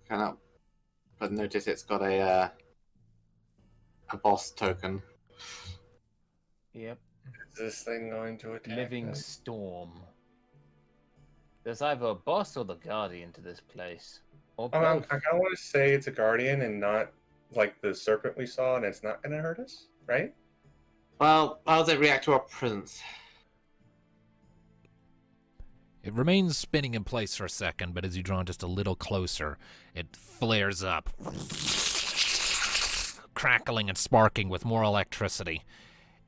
Cannot, but notice it's got a boss token. Yep. Is this thing going to attack? Living us? Storm. There's either a boss or the guardian to this place. Or I both. kind of want to say it's a guardian and not like the serpent we saw, and it's not going to hurt us, right? Well, how does it react to our presence? It remains spinning in place for a second, but as you draw just a little closer, it flares up, crackling and sparking with more electricity.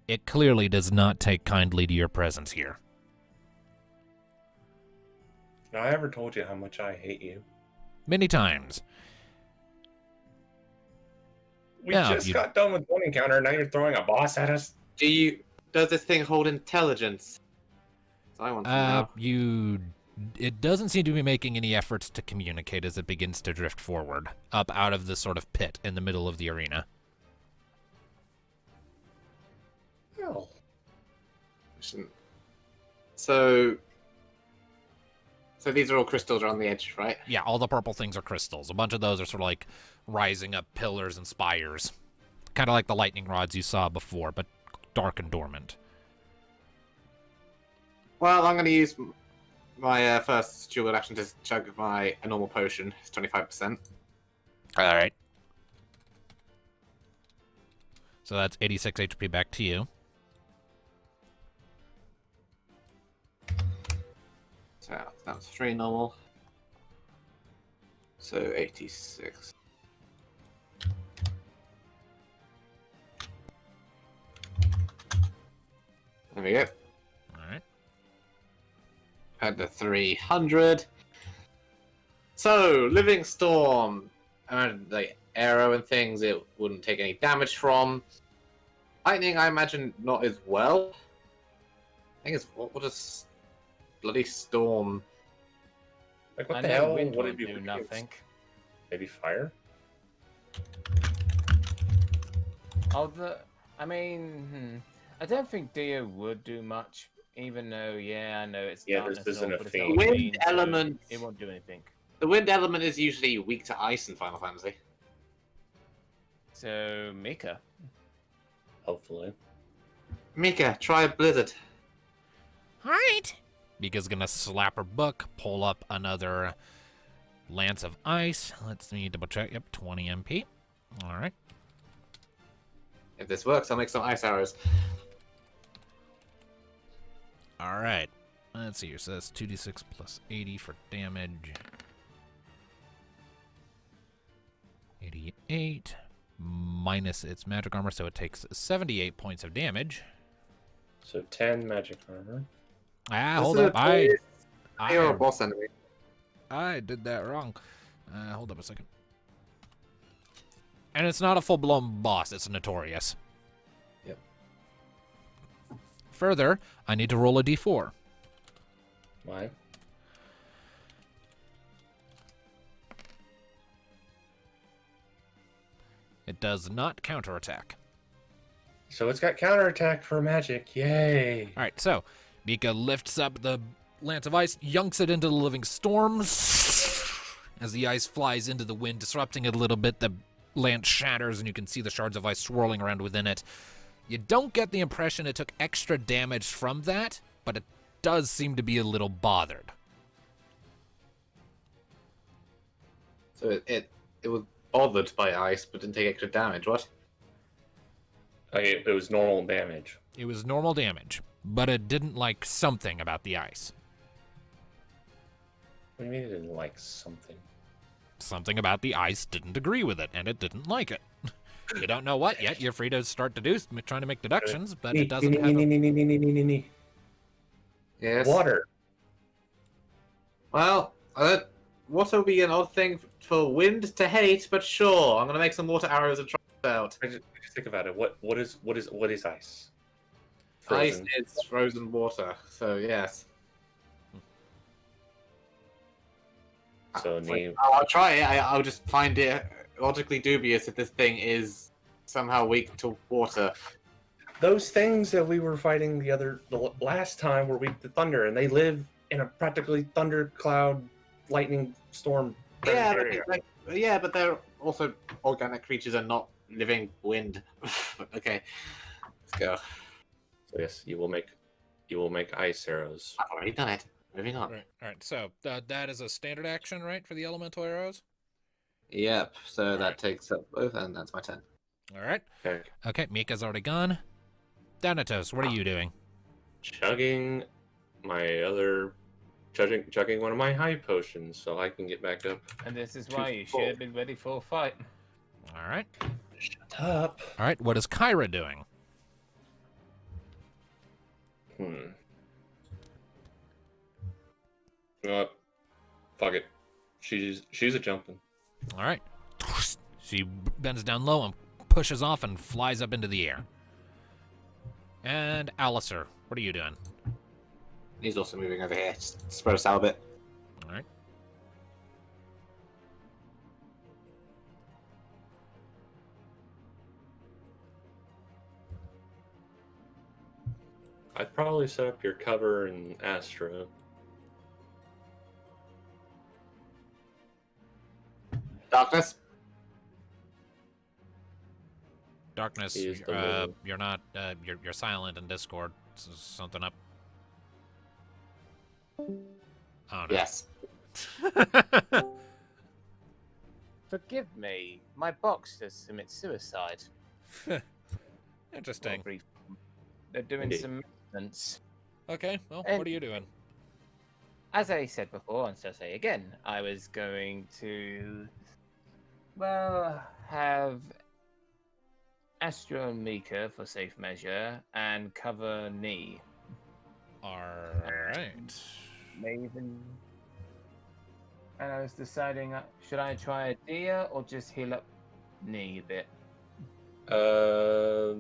It clearly does not take kindly to your presence here. Have I ever told you how much I hate you? Many times. We Yeah, just got done with one encounter, and now you're throwing a boss at us? Does this thing hold intelligence? I want to know. It doesn't seem to be making any efforts to communicate as it begins to drift forward, up out of this sort of pit in the middle of the arena. Oh. So these are all crystals around the edge, right? Yeah, all the purple things are crystals. A bunch of those are sort of like rising up pillars and spires. Kind of like the lightning rods you saw before, but dark and dormant. Well, I'm going to use my first dual action to chug my normal potion. It's 25%. All right. So that's 86 HP back to you. So that was 3 normal. So 86. There we go. All right. Had the 300. So, Living Storm. Like arrow and things, it wouldn't take any damage from. Lightning, I imagine, not as well. I think it's what is bloody storm? Like, what I the know hell wind would won't it be? do nothing. Maybe fire? I don't think Dio would do much, even though, I know it's this darkness isn't and all, a but it's fiend. not a Wind fiend, so element. it won't do anything. The wind element is usually weak to ice in Final Fantasy. So, Mika. Hopefully. Mika, try a blizzard. All right. Mika's going to slap her book, pull up another Lance of Ice. Let's me double check. Yep, 20 MP. All right. If this works, I'll make some ice arrows. All right. Let's see here. So that's 2d6 plus 80 for damage. 88 minus its magic armor, so it takes 78 points of damage. So 10 magic armor. Hold up. You're a boss enemy. I did that wrong. Hold up a second. And it's not a full-blown boss. It's notorious. Yep. Further, I need to roll a d4. Why? It does not counterattack. So it's got counterattack for magic. Yay. All right, so Mika lifts up the Lance of Ice, yunks it into the living storm. As the ice flies into the wind, disrupting it a little bit, the lance shatters and you can see the shards of ice swirling around within it. You don't get the impression it took extra damage from that, but it does seem to be a little bothered. So it was bothered by ice, but didn't take extra damage. What? Okay, it was normal damage. It was normal damage, but it didn't like something about the ice. What do you mean it didn't like something? Something about the ice didn't agree with it, and it didn't like it. You don't know what yet. You're free to start trying to make deductions, but it doesn't have Yes. Water. Well, water would be an odd thing for wind to hate, but sure, I'm gonna make some water arrows and try it out. I just think about it. What is ice? Ice Frozen. is frozen water, so yes. So I'll try it. I'll just find it logically dubious if this thing is somehow weak to water. those things that we were fighting the last time were weak to thunder, and they live in a practically thundercloud, lightning storm Yeah, area. Yeah, but they're also organic creatures and not living wind. Okay, let's go. So yes, you will make ice arrows. I've already done it. Moving on. All right. So that is a standard action, right, for the elemental arrows? Yep. So that Alright. takes up both, and that's my turn. All right. Okay. Okay, Mika's already gone. Thanatos, what are you doing? Chugging chugging one of my high potions so I can get back up. And this is why you should have been ready for a fight. All right. Shut up. All right, what is Kyra doing? You know what? Fuck it. She's a jumping. All right. She bends down low and pushes off and flies up into the air. And Alistair, what are you doing? He's also moving over here. Just spread us out a bit. All right. I'd probably set up your cover in Astra. Darkness. Darkness, He is the Lord. you're not, you're silent in Discord. Something up? Oh, no. Yes. Forgive me, my box does commit suicide. Interesting. Well, they're doing Indeed. some maintenance. Okay, well, And- what are you doing? As I said before, and so say again, I was going to, well, have Astro and Mika for safe measure and cover knee. All right. Maven. And I was deciding, should I try a Dia or just heal up knee a bit? I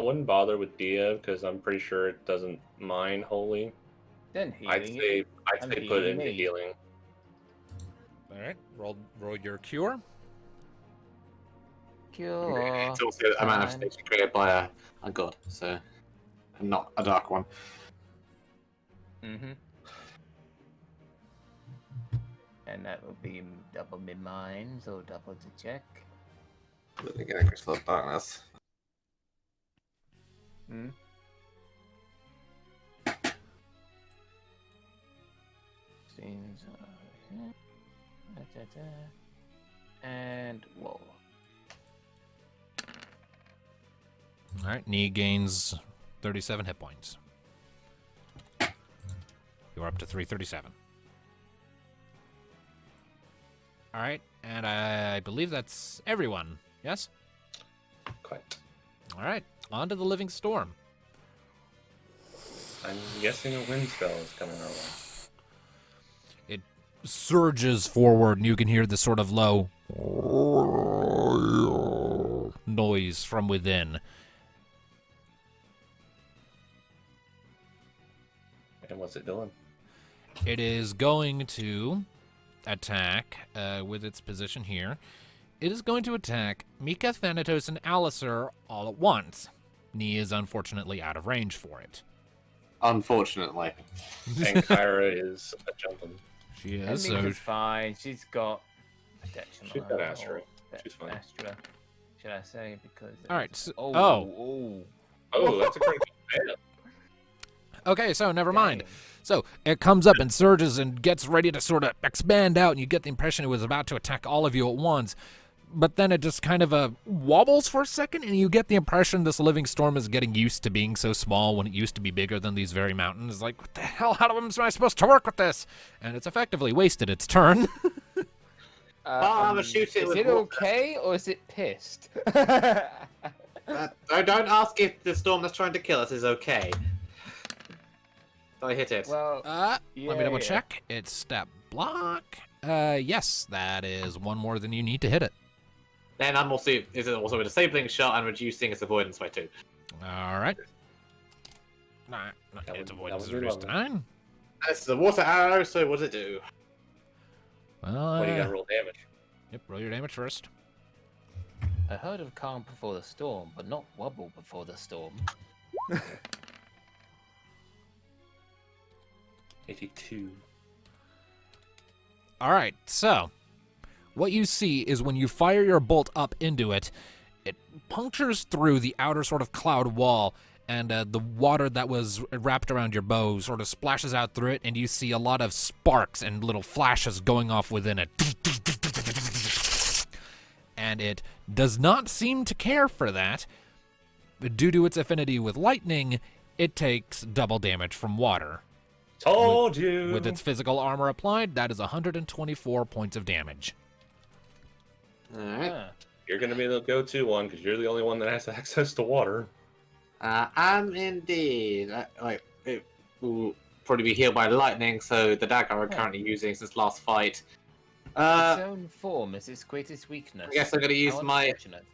wouldn't bother with Dia because I'm pretty sure it doesn't mind wholly. Then healing I'd and say put healing in the me. healing. All right. Roll your cure. Cure. It's also a Fine. manifestation created by a god, so not a dark one. Mm-hmm. And that will be double mid mines or double to check. Let me get a crystal of darkness. Hmm. Scenes are here. And whoa. All right. Knee gains 37 hit points. You're up to 337. All right, and I believe that's everyone. Yes. Quite. All right. On to the living storm. I'm guessing a wind spell is coming our way. It surges forward, and you can hear the sort of low noise from within. And what's it doing? It is going to attack with its position here. It is going to attack Mika, Thanatos, and Alistair all at once. Nee is unfortunately out of range for it. Unfortunately. And Kyra is a jumping. She And is, so Mika's fine. She's got protection. She's on got her, Astra. or She's fine. Astra, should I say? Because all right. it's- So, Oh. Oh, that's a critical hit. okay. So never mind. Dang. So it comes up and surges and gets ready to sort of expand out, and you get the impression it was about to attack all of you at once. But then it just kind of wobbles for a second, and you get the impression this living storm is getting used to being so small when it used to be bigger than these very mountains. Like, what the hell? How am I supposed to work with this? And it's effectively wasted its turn. I'm gonna shoot it Is with it water. okay or is it pissed? Don't ask if the storm that's trying to kill us is okay. So I hit it. well, Let me double yeah. check. It's step block. Yes, that is one more than you need to hit it. Then I'm also is it also a disabling shot and reducing its avoidance by 2. All right. Nah, That its would- avoidance that is would be reduced to lovely. 9. This is a water arrow, so what does it do? Well, Well, you gotta roll damage. yep, roll your damage first. I heard of calm before the storm, but not wobble before the storm. 82. All right, so what you see is when you fire your bolt up into it, it punctures through the outer sort of cloud wall, and the water that was wrapped around your bow sort of splashes out through it, and you see a lot of sparks and little flashes going off within it. And it does not seem to care for that. Due to its affinity with lightning, it takes double damage from water. Told you. With its physical armor applied, that is 124 points of damage. Alright. You're gonna be the go-to one because you're the only one that has access to water. I'm indeed. It will probably be healed by lightning, so the dagger I'm currently using since last fight. Its own form is its greatest weakness. I guess I'm gonna use How my unfortunate.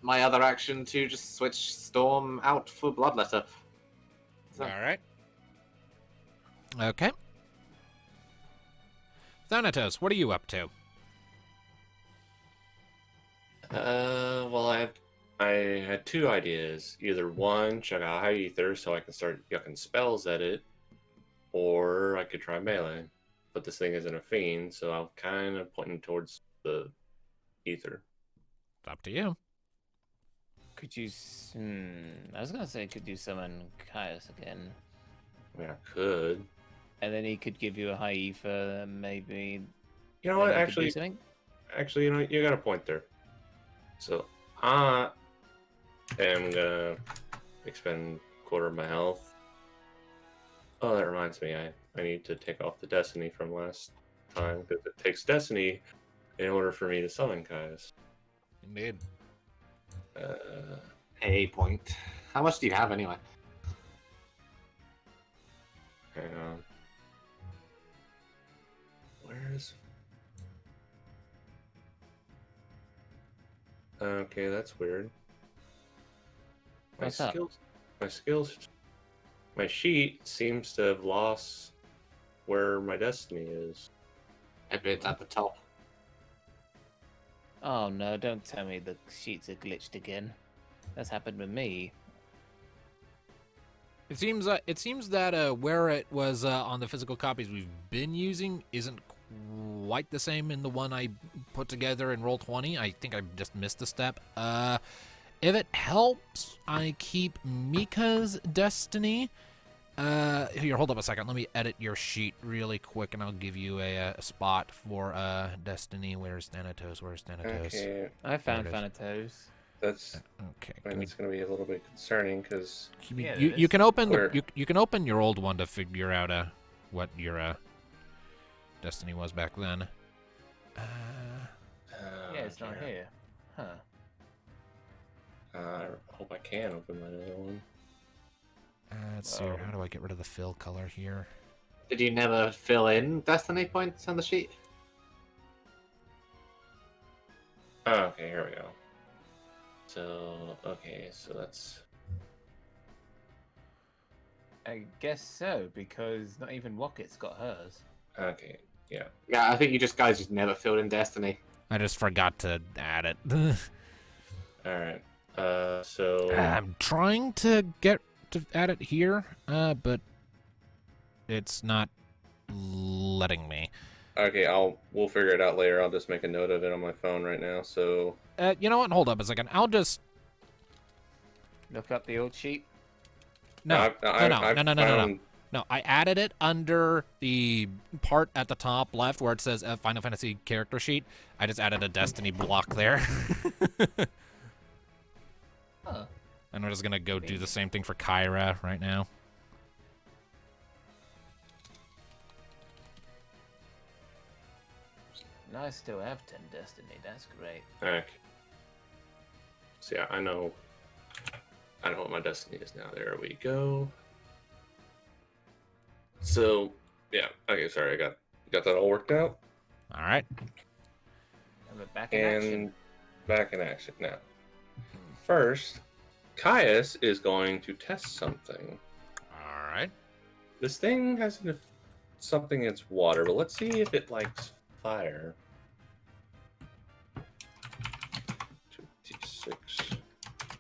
other action to just switch Storm out for Bloodletter. So, Alright. Okay. Thanatos, what are you up to? Well, I had two ideas. Either one, check out High Ether so I can start yucking spells at it, or I could try melee. But this thing isn't a fiend, so I'm kind of pointing towards the Ether. It's up to you. Could you... I was going to say, could you summon Caius again? I mean, I could. And then he could give you a high ether, maybe... You know what? then you could do Actually, you know, you got a point there. So I am gonna expend a quarter of my health. Oh, that reminds me, I need to take off the Destiny from last time because it takes Destiny in order for me to summon Caius. Indeed. a point. How much do you have anyway? Hang on. Where's... Okay, that's weird. What's up? My sheet seems to have lost where my Destiny is. Maybe it's at the top. Oh no, don't tell me the sheets are glitched again. That's happened with me. It seems that where it was on the physical copies we've been using isn't quite the same in the one I put together in Roll20. I think I just missed a step. If it helps, I keep Mika's Destiny. Here, hold up a second. Let me edit your sheet really quick, and I'll give you a spot for Destiny. Where's Thanatos? Okay, I found There it is. Thanatos. that's... Okay. I mean, it's going to be a little bit concerning because... Yeah, You, there you is. can open Where? you can open your old one to figure out what your Destiny was back then. Yeah, it's not here. Huh. I hope I can open my other one. Let's see. How do I get rid of the fill color here? Did you never fill in Destiny points on the sheet? Oh, okay, here we go. So, okay, so that's... I guess so, because not even Rocket's got hers. Okay, yeah. Yeah, I think you guys just never filled in Destiny. I just forgot to add it. Alright, so... I'm trying to get to add it here, but it's not letting me. Okay, we'll figure it out later. I'll just make a note of it on my phone right now, so... You know what? Hold up a second. I'll just... Look up the old sheet. No, I've no. found- No, I added it under the part at the top left where it says Final Fantasy character sheet. I just added a Destiny block there. Huh. And we're just gonna go do the same thing for Kyra right now. And I still have 10 Destiny. That's great. Okay. So yeah, I know what my Destiny is now. There we go. So, yeah. Okay, sorry, I got that all worked out. All right. And we're back in And action. back in action now. First, Caius is going to test something. All right. This thing has something that's water, but let's see if it likes fire. 2d6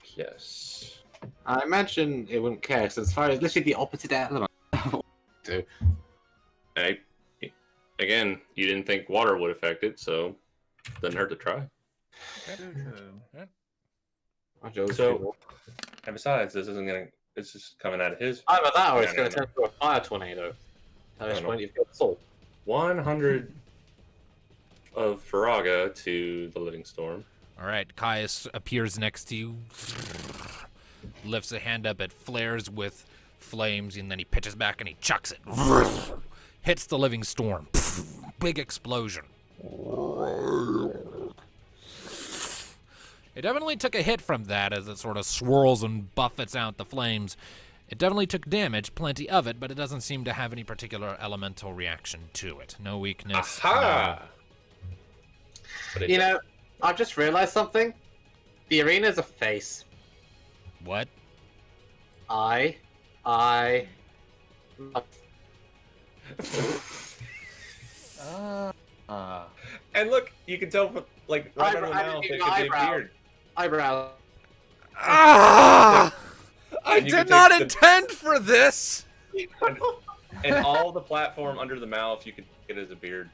plus. I imagine it wouldn't care, since fire is literally the opposite element. Again, you didn't think water would affect it, so Doesn't hurt to try. So, And besides, this isn't gonna. It's just coming out of his. either that or it's No, going no, to turn into a fire tornado. At which no. point you've got soul. 100 of Faraga to the Living Storm. All right, Caius appears next to you, lifts a hand up, it flares with flames, and then he pitches back and he chucks it. Hits the Living Storm. Big explosion. It definitely took a hit from that as it sort of swirls and buffets out the flames. It definitely took damage, plenty of it, but it doesn't seem to have any particular elemental reaction to it. No weakness. Aha! You know, I've just realized something. The arena's a face. No. What? I. And look, you can tell, from, like, right under the I mouth, didn't it do could be a eyebrow. beard. Eyebrow. Ah! I And you did can not take the- intend for this! And all the platform under the mouth, you could get as a beard.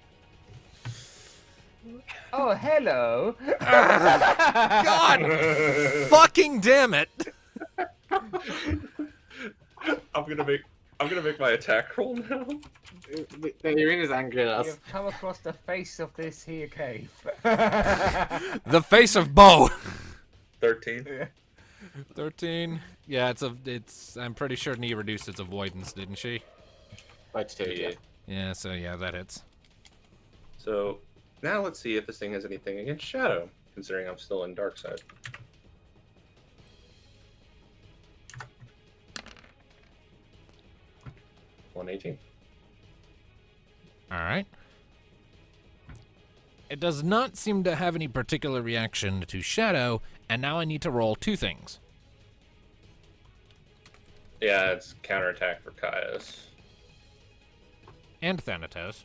Oh, hello. God fucking damn it! I'm gonna make my attack roll now. The arena's angry at us. You've come across the face of this here cave. The face of Bo. 13. 13. Yeah, I'm pretty sure Nee reduced its avoidance, didn't she? By 2, yeah. Yeah, so yeah, that hits. So now let's see if this thing has anything against Shadow, considering I'm still in Dark Side. $118. Alright. It does not seem to have any particular reaction to Shadow, and now I need to roll 2 things. Yeah, it's counterattack for Caius. And Thanatos.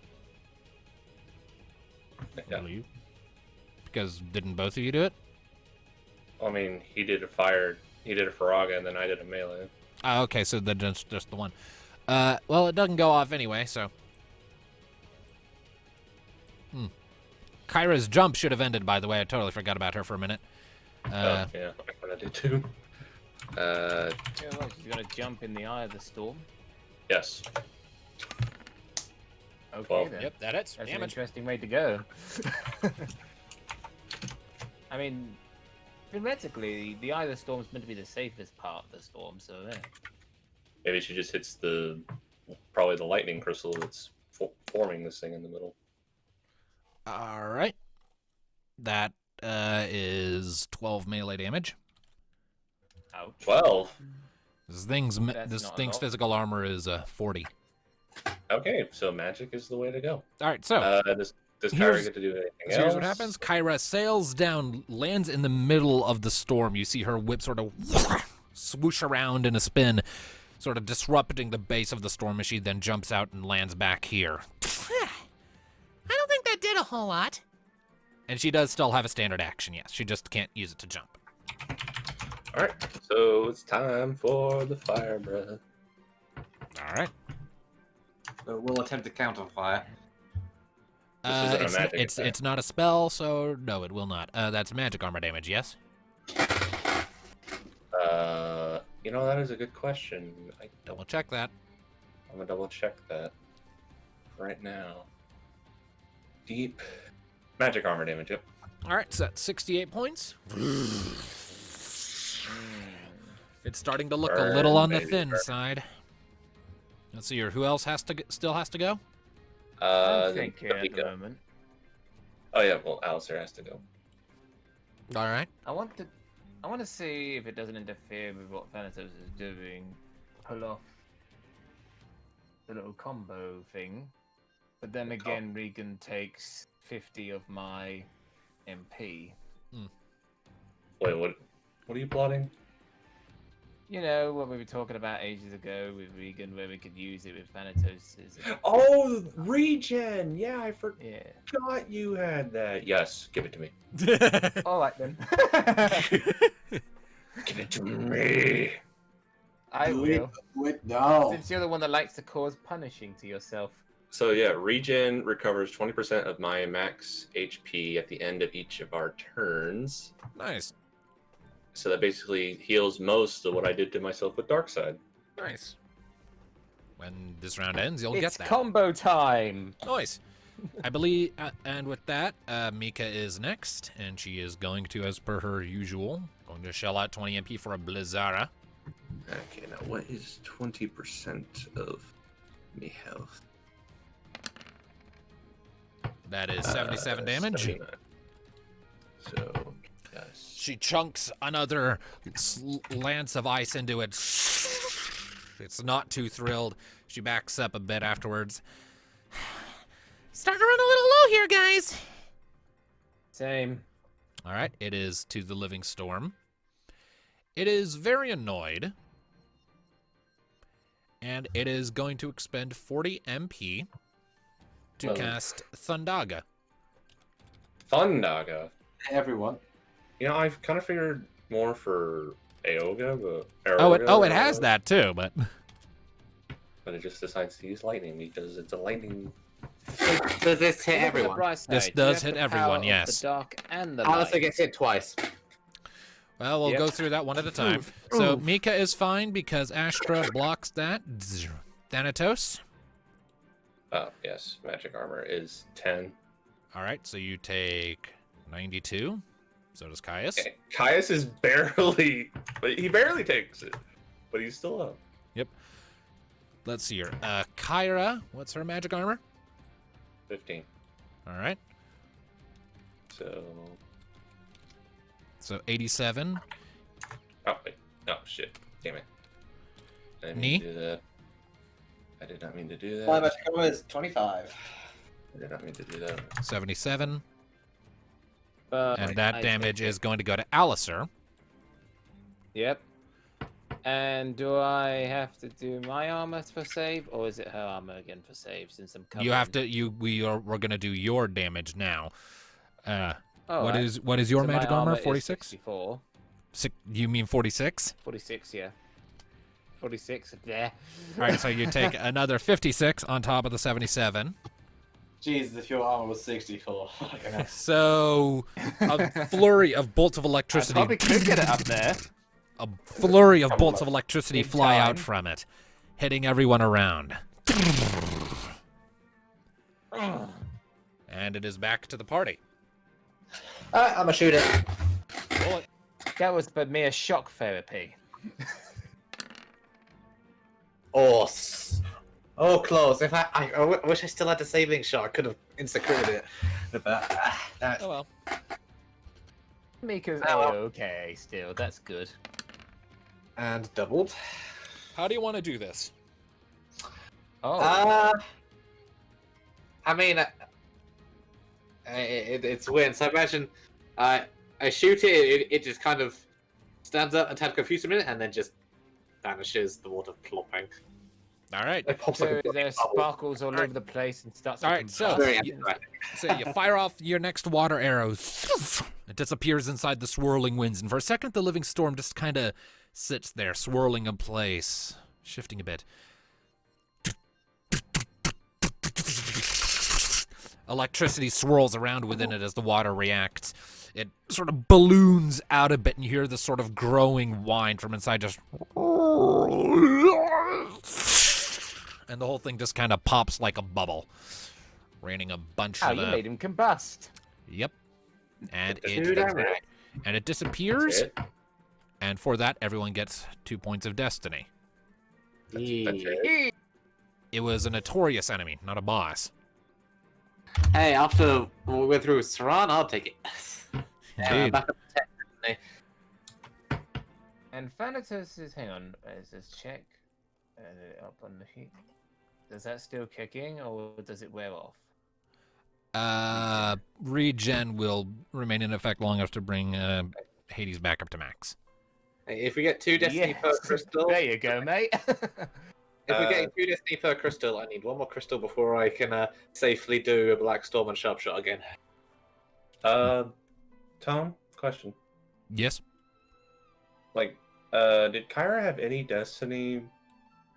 Yeah. Believe. Because didn't both of you do it? I mean, he did a Faraga, and then I did a melee. Oh, okay, so then just the one. Well, it doesn't go off anyway, so. Kyra's jump should have ended, by the way. I totally forgot about her for a minute. Yeah, I did too. Yeah, well, she's gonna jump in the eye of the storm. Yes. Okay, Well, then. Yep, that hits. That's an Damage. interesting way to go. I mean, theoretically, the eye of the storm is meant to be the safest part of the storm, so yeah. Maybe she just hits probably the lightning crystal that's forming this thing in the middle. All right. That is 12 melee damage. Ouch. 12. This That's thing's not a lot. physical armor is 40. Okay, so magic is the way to go. All right, so Does Kyra here's- get to do anything else? here's what happens. Kyra sails down, lands in the middle of the storm. You see her whip sort of swoosh around in a spin, sort of disrupting the base of the storm as she then jumps out and lands back here. I don't think that did a whole lot. And she does still have a standard action, yes. She just can't use it to jump. All right, so it's time for the fire breath. All right. So we'll attempt to counter fire. This isn't a It's, magic it's, attack. it's not a spell, so no, it will not. That's magic armor damage, yes? You know, that is a good question. Double check that. I'm gonna double check that right now. Deep magic armor damage. Yep. All right, so that's 68 points. It's starting to look a Burn, little on the baby, thin burn. side. Let's see here. Who else still has to go? I Then think here at the Mika. moment. Oh yeah, well, Alistair has to go. All right. I want to see if it doesn't interfere with what Thanatos is doing. Pull off the little combo thing. But then again, Regan takes 50 of my MP. Wait, what are you plotting? You know what we were talking about ages ago with Regan, where we could use it with Thanatos. Oh, regen! Yeah, I forgot Yeah. you had that. Yes, give it to me. All right then. Give it to me. I will. Wait, no. Since you're the one that likes to cause punishing to yourself. So yeah, regen recovers 20% of my max HP at the end of each of our turns. Nice. So that basically heals most of what I did to myself with Darkside. Nice. When this round ends, you'll It's get that. combo time. Nice. I believe, and with that, Mika is next, and she is going to, as per her usual, going to shell out 20 MP for a Blizzara. Okay, now what is 20% of me health? That is 77 damage. 79. So, yes. She chunks another lance of ice into it. It's not too thrilled. She backs up a bit afterwards. Starting to run a little low here, guys. Same. All right, it is to the Living Storm. It is very annoyed. And it is going to expend 40 MP to cast Thundaga. Thundaga. Everyone. You know, I've kind of figured more for Aoga, but Oh, it has that too, but it just decides to use lightning because it's a lightning. Does this hit Look at the everyone? bright This side. does You have hit the power everyone, of yes. The dark and the Honestly, light. gets hit twice. well, we'll Yep. go through that one at a time. So Mika is fine because Astra blocks that. Thanatos. Oh, yes. Magic armor is 10. All right, so you take 92. So does Caius. Okay. Caius is barely. He barely takes it. But he's still up. Let's see here. Kyra, what's her magic armor? 15. All right, So. so 87. Oh, wait. Oh, shit. Damn it. I didn't Knee? mean to do that. I did not mean to do that. My magic armor is 25. I did not mean to do that. 77. But And that I damage take it. is going to go to Alistair. Yep. And do I have to do my armor for save, or is it her armor again for save? Since I'm covering. You have to. We're going to do your damage now. Oh, What right. is your So my magic armor? is 46. 64. You mean 46? 46, yeah. 46. Yeah. All right, so you take another 56 on top of the 77. Jesus, if your armor was 64. Fucking hell. So a flurry of bolts of I electricity. probably could get it up there. A flurry of bolts of electricity In fly out time. from it, hitting everyone around. And it is back to the party. Alright, I'm gonna shoot it. That was but mere shock therapy. Oh, oh, close. If I wish I still had disabling shot. I could have insta-critted it. But, Oh well. Mika's Oh. okay still. That's good. and doubled. How do you want to do this? Oh. I mean, it's weird. So imagine I shoot it, it just kind of stands up and kind of confused a minute, and then just vanishes. The water plopping. All right. It pops So like a there's bubble. sparkles all Alright. over the place and starts. Alright, to so- combust. Very you- anti-magic. So you fire off your next water arrow. It disappears inside the swirling winds, and for a second, the living storm just kind of sits there, swirling in place, shifting a bit. Electricity swirls around within it as the water reacts. It sort of balloons out a bit, and you hear this sort of growing whine from inside, just. And the whole thing just kind of pops like a bubble, raining a bunch How of. you made him combust? Yep. And Dude, it I'm right. and it disappears. That's it. And for that, everyone gets 2 points of destiny. That's it. It was a notorious enemy, not a boss. Hey, after we went through Saran, I'll take it. Indeed. Back up to 10. And Thanatos is. Hang on. Is this check? Up on the heat. Does that still kicking, or does it wear off? Regen will remain in effect long enough to bring Hades back up to max. Hey, if we get 2 destiny per Yes. crystal, There you go, mate. if we're getting 2 destiny per crystal, I need 1 more crystal before I can safely do a black storm and sharp shot again. Tom, question. Yes. Did Kyra have any destiny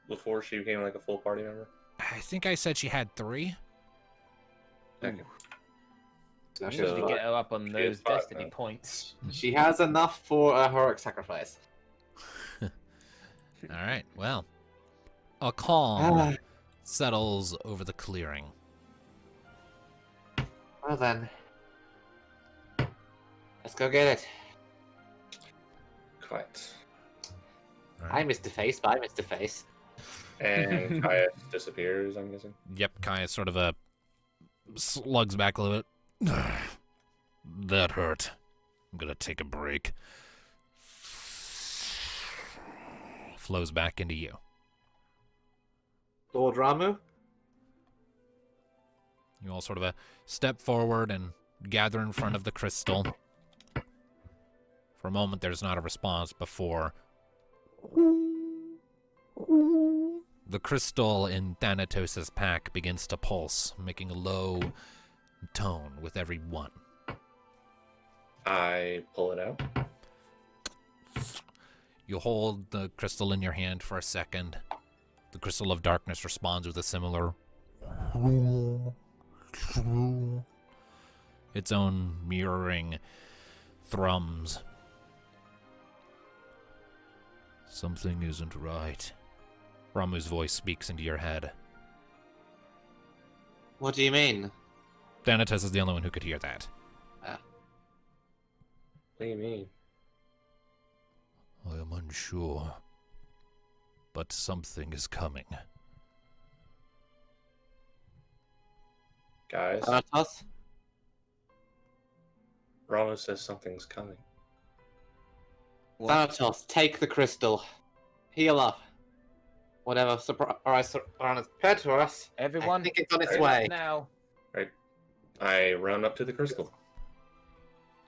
before she became like a full party member? I think I said she had 3. Okay. So We she, need to So- get her up on she those has 5 destiny now. points. she has enough for a heroic sacrifice. All right. Well, a calm settles over the clearing. Well then, let's go get it. Quite. Hi, Mr. Face. Bye, Mr. Face. And Kaya disappears, I'm guessing. Yep, Kaya sort of slugs back a little bit. That hurt. I'm gonna take a break. Flows back into you. Lord Ramu? You all sort of step forward and gather in front of the crystal. For a moment, there's not a response before the crystal in Thanatos' pack begins to pulse, making a low tone with every one. I pull it out. You hold the crystal in your hand for a second. The crystal of darkness responds with a similar its own mirroring thrums. Something isn't right. Ramu's voice speaks into your head. What do you mean? Thanatos is the only one who could hear that. What do you mean? I am unsure, but something is coming. Guys, Thanatos? Ramos says something's coming. Thanatos, take the crystal. Heal up. Whatever surprise is prepared for us. Everyone, I think it's on its get up way. now. I run up to the crystal.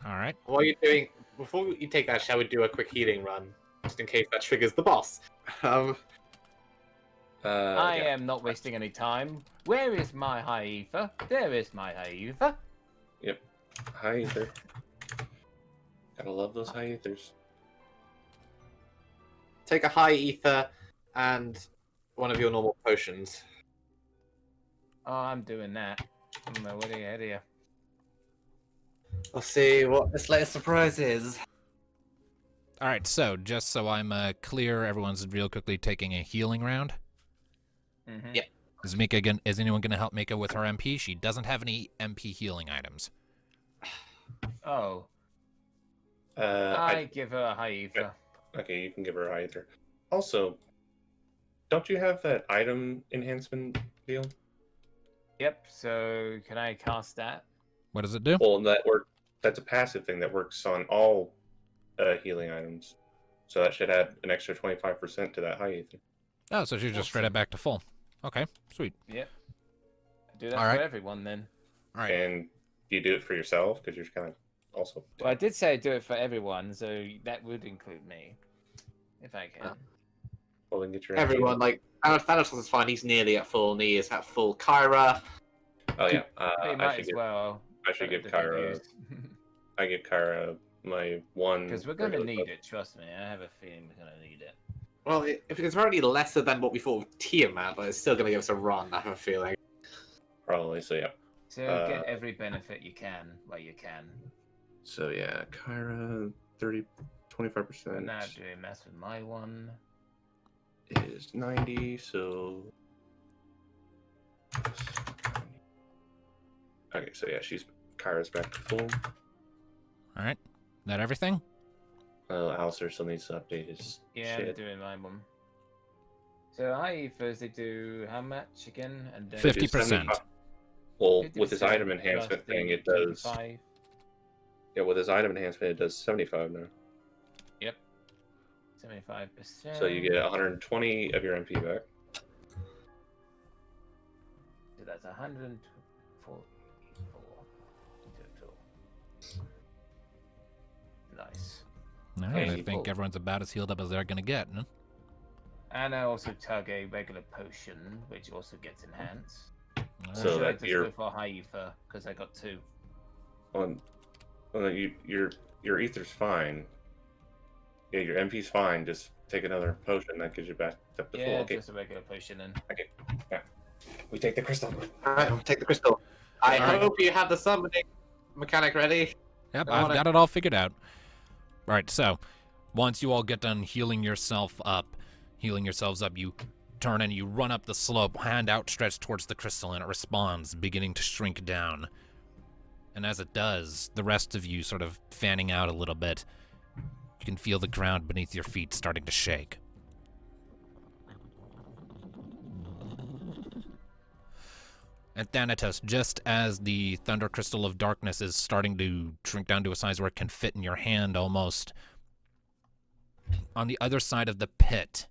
All right. What are you doing? Before you take that, shall we do a quick healing run? Just in case that triggers the boss. I Yeah. am not wasting any time. Where is my high ether? There is my high ether. High ether. Gotta love those high ethers. Take a high ether and one of your normal potions. Oh, I'm doing that. I'm already ahead of you. We'll see what this latest surprise is. All right, so just so I'm clear, everyone's real quickly taking a healing round. Mm-hmm. Yep. Is anyone going to help Mika with her MP? She doesn't have any MP healing items. Oh, I give her a high ether. Okay, you can give her a high ether. Also, don't you have that item enhancement deal? Yep. So can I cast that? What does it do? Well, that's a passive thing that works on all healing items. So that should add an extra 25% to that high ether. Oh, so she's just straight up back to full. Okay, sweet. Yep. Do that All right. for everyone then. All right. And you do it for yourself because you're kind of also. Well, I did say I'd do it for everyone, so that would include me, if I can. Well, then get your Everyone, like, Thanatos is fine. He's nearly at full. And he is at full. Kyra. Oh yeah. Hey, I might should as give. well. I should give Kyra. I give Kyra my one. Because we're going to regular need it, trust me. I have a feeling we're going to need it. Well, if it's already lesser than what we thought of Tiamat, but it's still going to give us a run, I have a feeling. Probably. So yeah. So get every benefit you can where you can. So yeah, Kyra 25% I'm now doing mess with my one. is 90. So. Okay, so yeah, Kyra's back to full. All right. That everything? Alistair still needs to update his Yeah, I'm shit. doing my one. So I first they do how much again? And then 50%. Well, with his 50% item enhancement plus thing, the it does. 25. Yeah, with his item enhancement, it does 75 now. 75%. So you get 120 of your MP back. So that's 144 total. Nice. All right. I Okay, think cool. everyone's about as healed up as they're going to get. Huh? And I also tug a regular potion, which also gets enhanced. All Or right. So should I that just you're- go for high ether because I got 2? Well, your ether's fine. Yeah, your MP's fine. Just take another potion that gives you back up to full. Yeah, Okay. just a regular potion then. Okay. Yeah. We take the crystal. Alright, take the crystal. I Alright. hope you have the summoning mechanic ready. Yep, I I've wanna- got it all figured out. Right, so once you all get done healing yourselves up, you turn and you run up the slope, hand outstretched towards the crystal, and it responds, beginning to shrink down. And as it does, the rest of you sort of fanning out a little bit. You can feel the ground beneath your feet starting to shake. And Thanatos, just as the Thunder Crystal of Darkness is starting to shrink down to a size where it can fit in your hand almost, on the other side of the pit,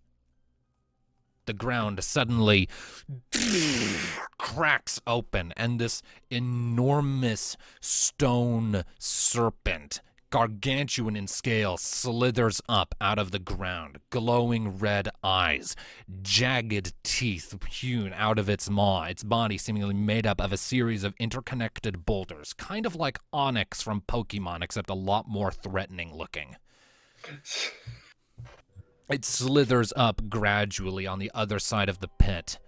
the ground suddenly cracks open, and this enormous stone serpent, gargantuan in scale, slithers up out of the ground, glowing red eyes, jagged teeth hewn out of its maw, its body seemingly made up of a series of interconnected boulders, kind of like Onyx from Pokemon, except a lot more threatening looking. It slithers up gradually on the other side of the pit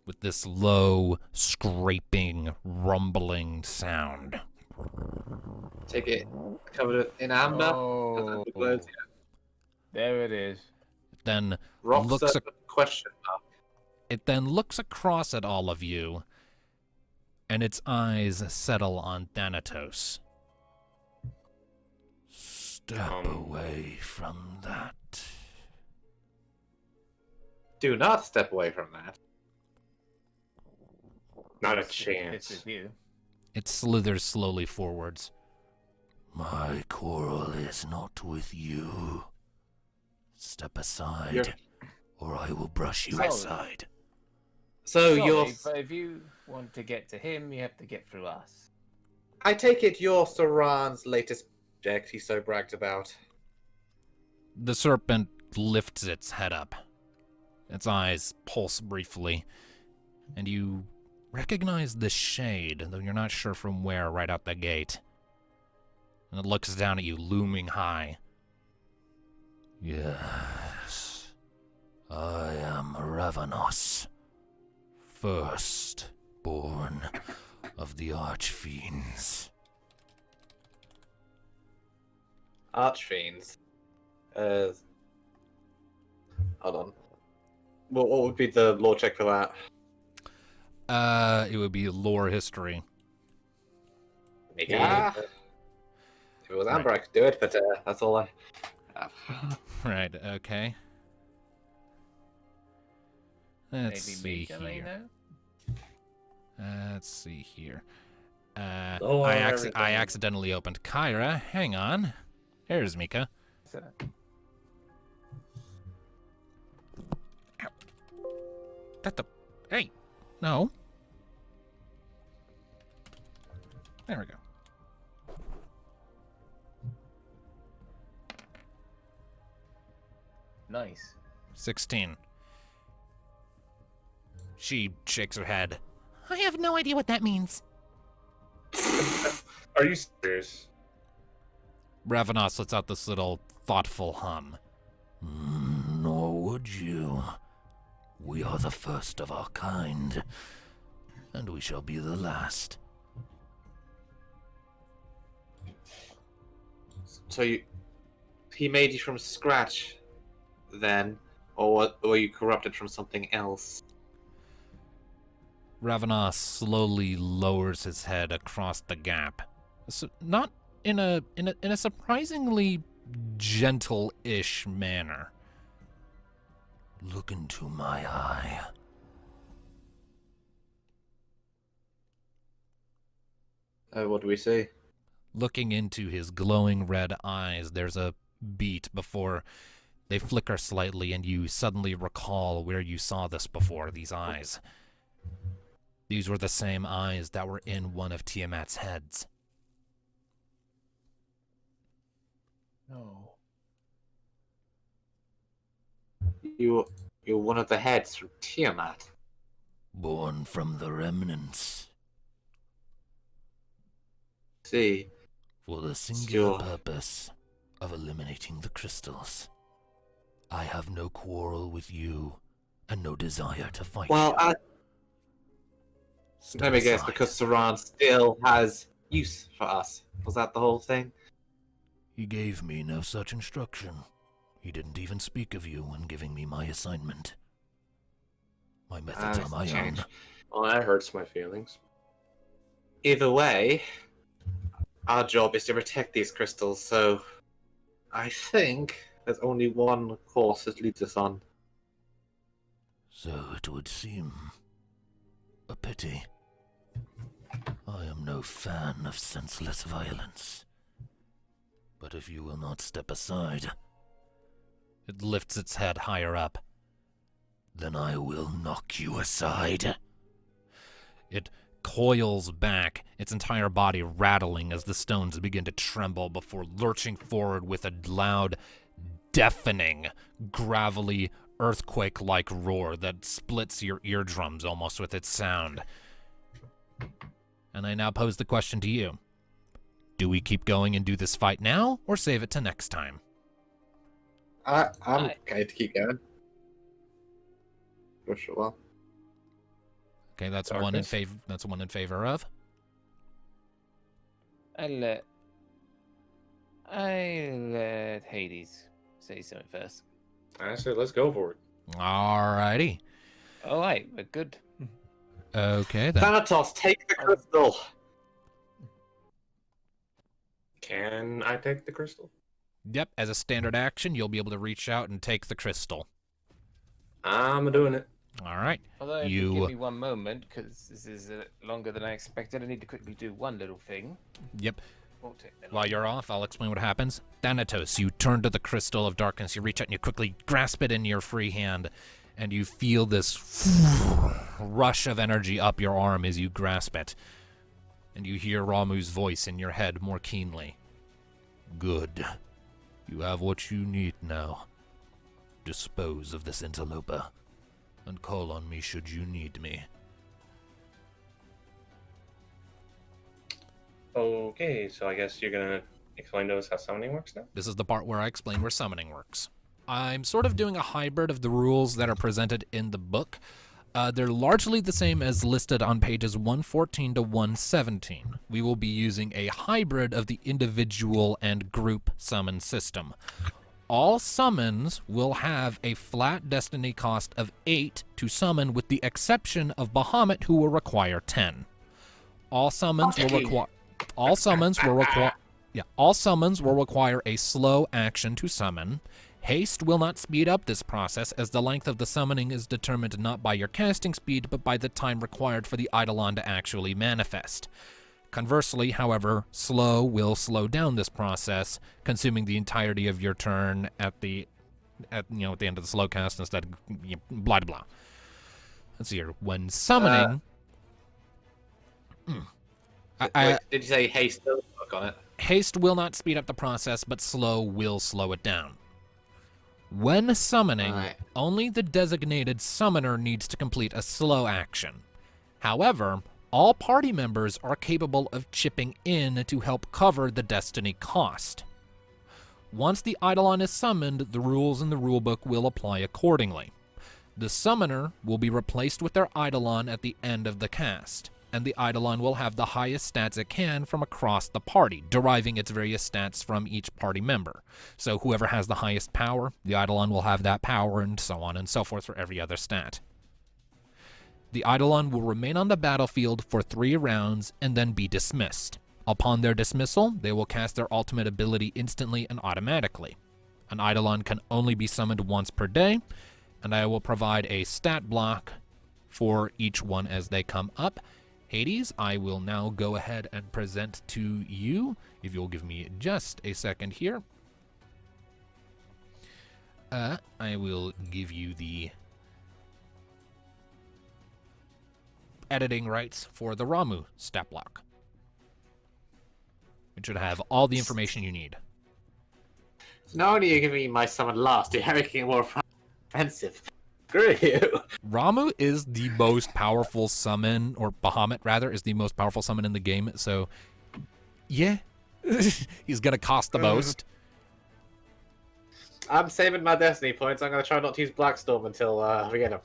with this low, scraping, rumbling sound. Take it covered in amber. Oh, The glows, there it is. Then Rocks looks at the question mark. It then looks across at all of you, and its eyes settle on Thanatos. Step away from that. Do not step away from that. Not a It's chance. with you. It slithers slowly forwards. My quarrel is not with you. Step aside, You're- or I will brush you Sorry. aside. So Sorry, you're. but if you want to get to him, you have to get through us. I take it you're Saran's latest project he so bragged about. The serpent lifts its head up. Its eyes pulse briefly, and you recognize the shade, though you're not sure from where right out the gate. And it looks down at you, looming high. Yes, I am Ravenos, firstborn of the Archfiends. Archfiends. Hold on. What would be the lore check for that? It would be lore history. Yeah. If it was Amber, I could do it, but that's all I have. Right, okay. Let's see Maybe Mika may here. know? Let's see here. Oh, I everything. accidentally opened Kyra. Hang on. Here's Mika. So, That the... Hey! No. There we go. nice. 16. She shakes her head. I have no idea what that means. Are you serious? Ravenos lets out this little thoughtful hum. Nor would you. We are the first of our kind, and we shall be the last. So he made you from scratch, then, or were you corrupted from something else? Ravenos slowly lowers his head across the gap. So, not in a surprisingly gentle-ish manner. Look into my eye. What do we see? Looking into his glowing red eyes, there's a beat before they flicker slightly, and you suddenly recall where you saw this before, these eyes. These were the same eyes that were in one of Tiamat's heads. No. You're one of the heads from Tiamat. Born from the remnants, See, for the singular Sure. purpose of eliminating the crystals. I have no quarrel with you, and no desire to fight well, you. Step Let me guess, aside. because Saran still has use for us. Was that the whole thing? He gave me no such instruction. He didn't even speak of you when giving me my assignment. My methods are my own. Well, that hurts my feelings. Either way, our job is to protect these crystals, so I think there's only one course it leads us on. So it would seem a pity. I am no fan of senseless violence. But if you will not step aside, It lifts its head higher up. then I will knock you aside. It coils back, its entire body rattling as the stones begin to tremble before lurching forward with a loud, deafening, gravelly, earthquake-like roar that splits your eardrums almost with its sound. And I now pose the question to you. Do we keep going and do this fight now, or save it to next time? I'm okay to keep going. For sure. Okay, that's Darkness. one in favor. That's one in favor of. I let Hades say something first. I said, let's go for it. Alrighty. All right, we're good. Okay then. Thanatos, take the crystal. Can I take the crystal? Yep, as a standard action, you'll be able to reach out and take the crystal. I'm doing it. All right. Although, if You- you give me one moment, because this is longer than I expected, I need to quickly do one little thing. Yep. Won't take that While long. you're off, I'll explain what happens. Thanatos, you turn to the crystal of darkness. You reach out and you quickly grasp it in your free hand, and you feel this rush of energy up your arm as you grasp it. And you hear Ramu's voice in your head more keenly. Good. You have what you need now. Dispose of this interloper, and call on me should you need me. Okay, so I guess you're gonna explain to us how summoning works now? This is the part where I explain where summoning works. I'm sort of doing a hybrid of the rules that are presented in the book. They're largely the same as listed on pages 114 to 117. We will be using a hybrid of the individual and group summon system. All summons will have a flat destiny cost of 8 to summon, with the exception of Bahamut, who will require 10. All summons will require all summons will require a slow action to summon. Haste will not speed up this process, as the length of the summoning is determined not by your casting speed, but by the time required for the Eidolon to actually manifest. Conversely, however, slow will slow down this process, consuming the entirety of your turn at the end of the slow cast instead of blah blah blah. Let's see here. When summoning, Wait, did you say haste? Don't work on it. haste will not speed up the process, but slow will slow it down. When summoning, Alright. only the designated summoner needs to complete a slow action. However, all party members are capable of chipping in to help cover the destiny cost. Once the Eidolon is summoned, the rules in the rulebook will apply accordingly. The summoner will be replaced with their Eidolon at the end of the cast, and the Eidolon will have the highest stats it can from across the party, deriving its various stats from each party member. So whoever has the highest power, the Eidolon will have that power, and so on and so forth for every other stat. The Eidolon will remain on the battlefield for 3 rounds and then be dismissed. Upon their dismissal, they will cast their ultimate ability instantly and automatically. An Eidolon can only be summoned once per day, and I will provide a stat block for each one as they come up. Hades, I will now go ahead and present to you, if you'll give me just a second here. I will give you the editing rights for the Ramu stat block. It should have all the information you need. Not only are you giving me my summon last, you're making it more offensive. Screw you. Ramu is the most powerful summon, or Bahamut rather, is the most powerful summon in the game, so yeah, he's gonna cost the most. I'm saving my destiny points. I'm going to try not to use Blackstorm until we get him.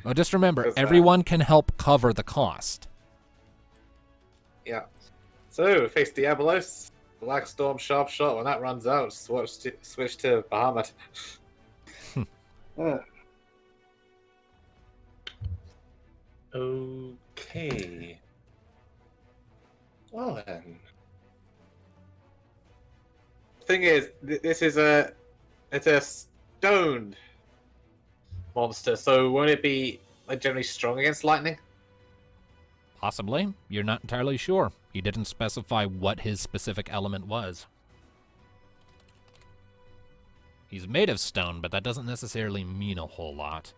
Well, just remember, Because, everyone can help cover the cost. Yeah. So, face Diabolos, Black Storm, Sharp Shot. When that runs out, switch to Bahamut. Okay. Well then. Thing is, this is it's a stoned monster, so won't it be like generally strong against lightning? Possibly. You're not entirely sure. He didn't specify what his specific element was. He's made of stone, but that doesn't necessarily mean a whole lot.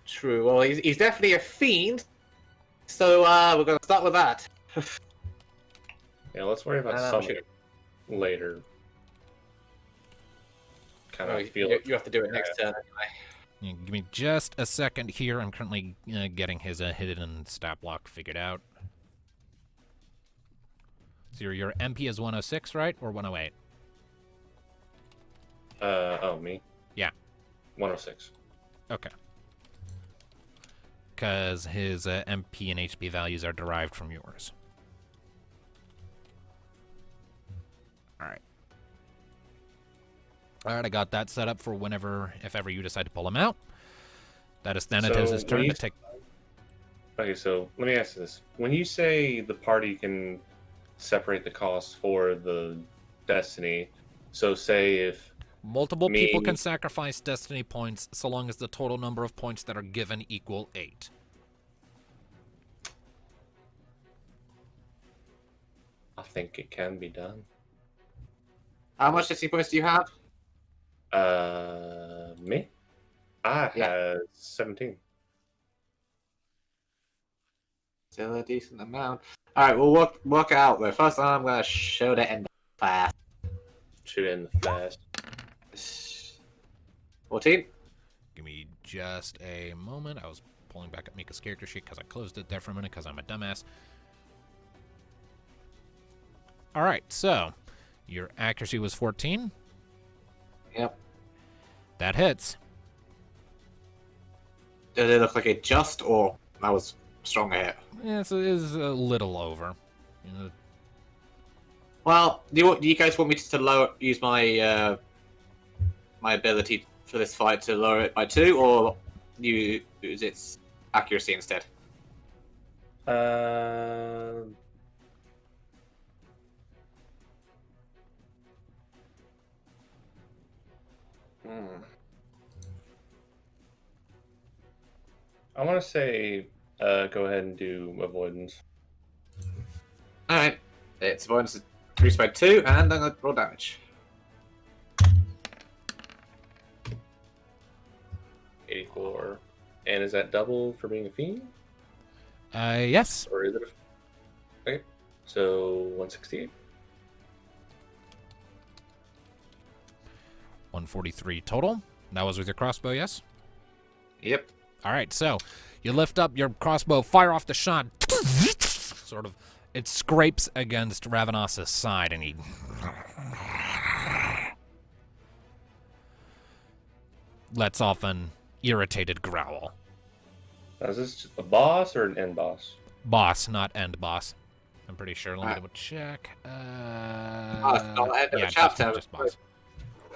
True. Well, he's definitely a fiend, so we're gonna start with that. Yeah, let's worry about summoning later. Kind of feel you have to do it next turn anyway. Yeah, give me just a second here. I'm currently getting his hidden stat block figured out. So your MP is 106, right? Or 108? Me? Yeah. 106. Okay. Because his MP and HP values are derived from yours. Alright. Alright, I got that set up for whenever, if ever you decide to pull him out. That is Thanatos' So, turn to take... Okay, so let me ask you this. When you say the party can separate the costs for the destiny, so say if Multiple people can sacrifice destiny points so long as the total number of points that are given equal 8. I think it can be done. How much destiny points do you have? Me? I Yeah. had 17. Still a decent amount. Alright, we'll work it out though. First I'm gonna show the end fast. Shoot it in the flash. 14? Give me just a moment. I was pulling back up Mika's character sheet because I closed it there for a minute because I'm a dumbass. Alright, so your accuracy was 14. Yep. That hits. Did it look like it just, or that was stronger hit? Yeah, so it is a little over. You know, Well, do you guys want me to use my my ability for this fight to lower it by 2, or you use its accuracy instead? I want to say go ahead and do avoidance. Alright. Its avoidance is increased by 2, and I'm gonna roll damage. 84. And is that double for being a fiend? yes. Or is it okay. So 168. 143 total. That was with your crossbow, yes? Yep. Alright, so you lift up your crossbow, fire off the shot. Sort of, it scrapes against Ravenos' side, and he lets off an irritated growl. Now, is this just a boss or an end boss? Boss, not end boss. I'm pretty sure. Let me Alright. double check. It's not end of yeah, a chapter. just boss.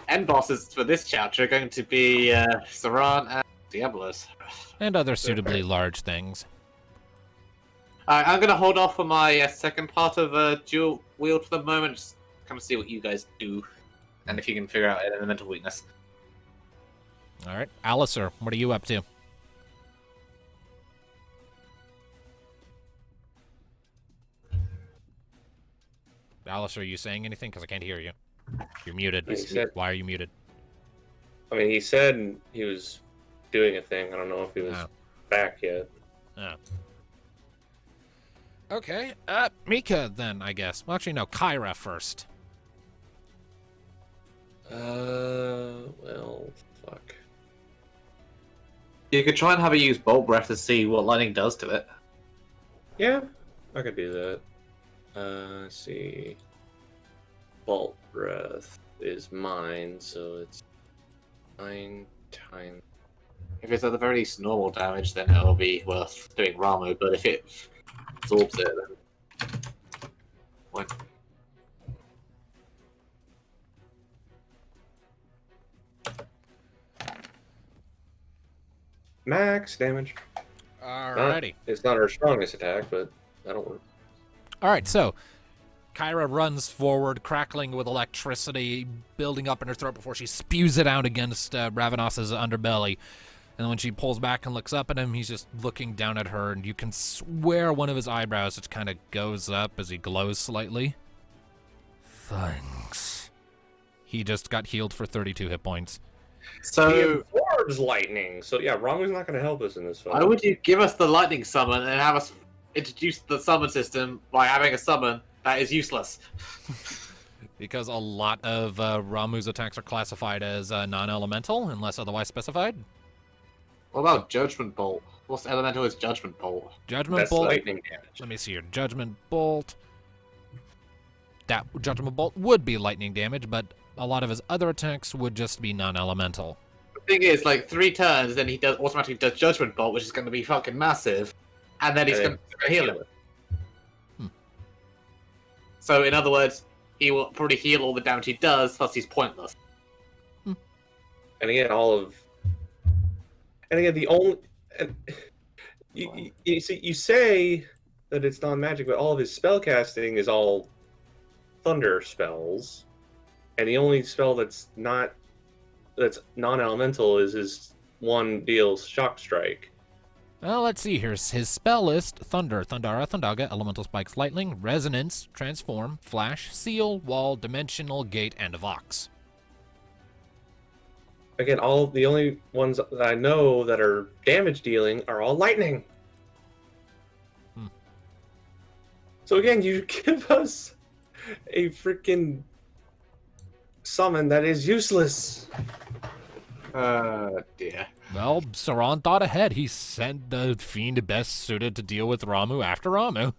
End bosses for this chapter are going to be Saran and Diabolos. And other suitably large things. Alright, I'm gonna hold off for my second part of dual wield for the moment. Just kind of see what you guys do, and if you can figure out an elemental weakness. Alright, Alistair, what are you up to? Alistair, are you saying anything? Because I can't hear you. You're muted. He said- Why are you muted? I mean, he said he was doing a thing. I don't know if he was back yet. Oh. Okay, Mika then, I guess. Well, actually, no, Kyra first. Well, fuck. You could try and have it use Bolt Breath to see what lightning does to it. Yeah, I could do that. Let's see. Bolt Breath is mine, so it's 9 times If it's at the very least normal damage, then it'll be worth doing Ramu. But if it absorbs it, then what? Max damage. Alrighty. It's not her strongest attack, but that'll work. All right, so Kyra runs forward, crackling with electricity building up in her throat before she spews it out against Ravenos's underbelly. And then when she pulls back and looks up at him, he's just looking down at her, and you can swear one of his eyebrows just kind of goes up as he glows slightly. Thanks. He just got healed for 32 hit points. He So absorbs lightning. So yeah, Ramu's not going to help us in this fight. why would you give us the lightning summon and have us introduce the summon system by having a summon that is useless? Because a lot of Ramu's attacks are classified as non-elemental, unless otherwise specified. What about Judgment Bolt? What's elemental is Judgment Bolt? Judgment That's Bolt. lightning damage. Let me see here. Judgment Bolt. That Judgment Bolt would be lightning damage, but a lot of his other attacks would just be non-elemental. The thing is, like 3 turns, then he automatically does Judgment Bolt, which is going to be fucking massive, and then he's And going to heal him. Hmm. So in other words, he will probably heal all the damage he does, thus he's pointless. And again, the only... And, you see, you say that it's non-magic, but all of his spell casting is all thunder spells. And the only spell that's non-elemental is his one deals shock strike. Well, let's see. Here's his spell list. Thunder, Thundara, Thundaga, Elemental Spikes, Lightning, Resonance, Transform, Flash, Seal, Wall, Dimensional, Gate, and Vox. Again, the only ones that I know that are damage dealing are all lightning. So again, you give us a freaking summon that is useless. Dear. Well, Saran thought ahead. He sent the fiend best suited to deal with Ramu after Ramu.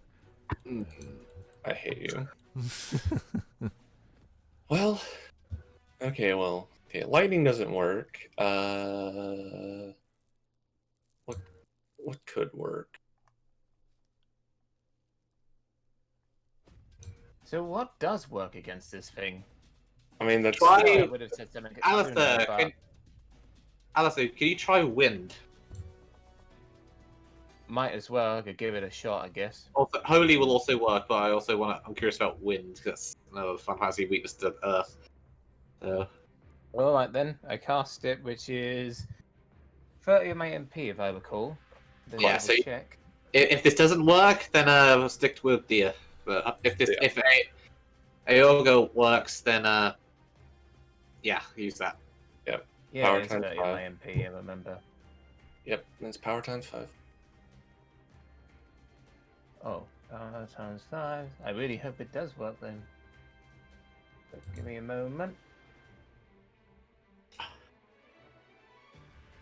I hate you. Well, okay, lightning doesn't work. What could work? So what does work against this thing? I mean, that's Try- I would have said something Alistair, sooner, but Alistair, can you try Wind? might as well. I could give it a shot, I guess. Also, Holy will also work, but I'm curious about Wind, because that's another Final Fantasy weakness to Earth. So, All right then, I cast it, which is 30 of my MP, if I recall. Then Yeah, double so check. if this doesn't work, then we'll stick with Deer. But if Aoga works, then use that. Yeah, Power it's times 30 of five. my MP, I remember. Yep, that's power times 5. Oh, times 5. I really hope it does work then. But give me a moment.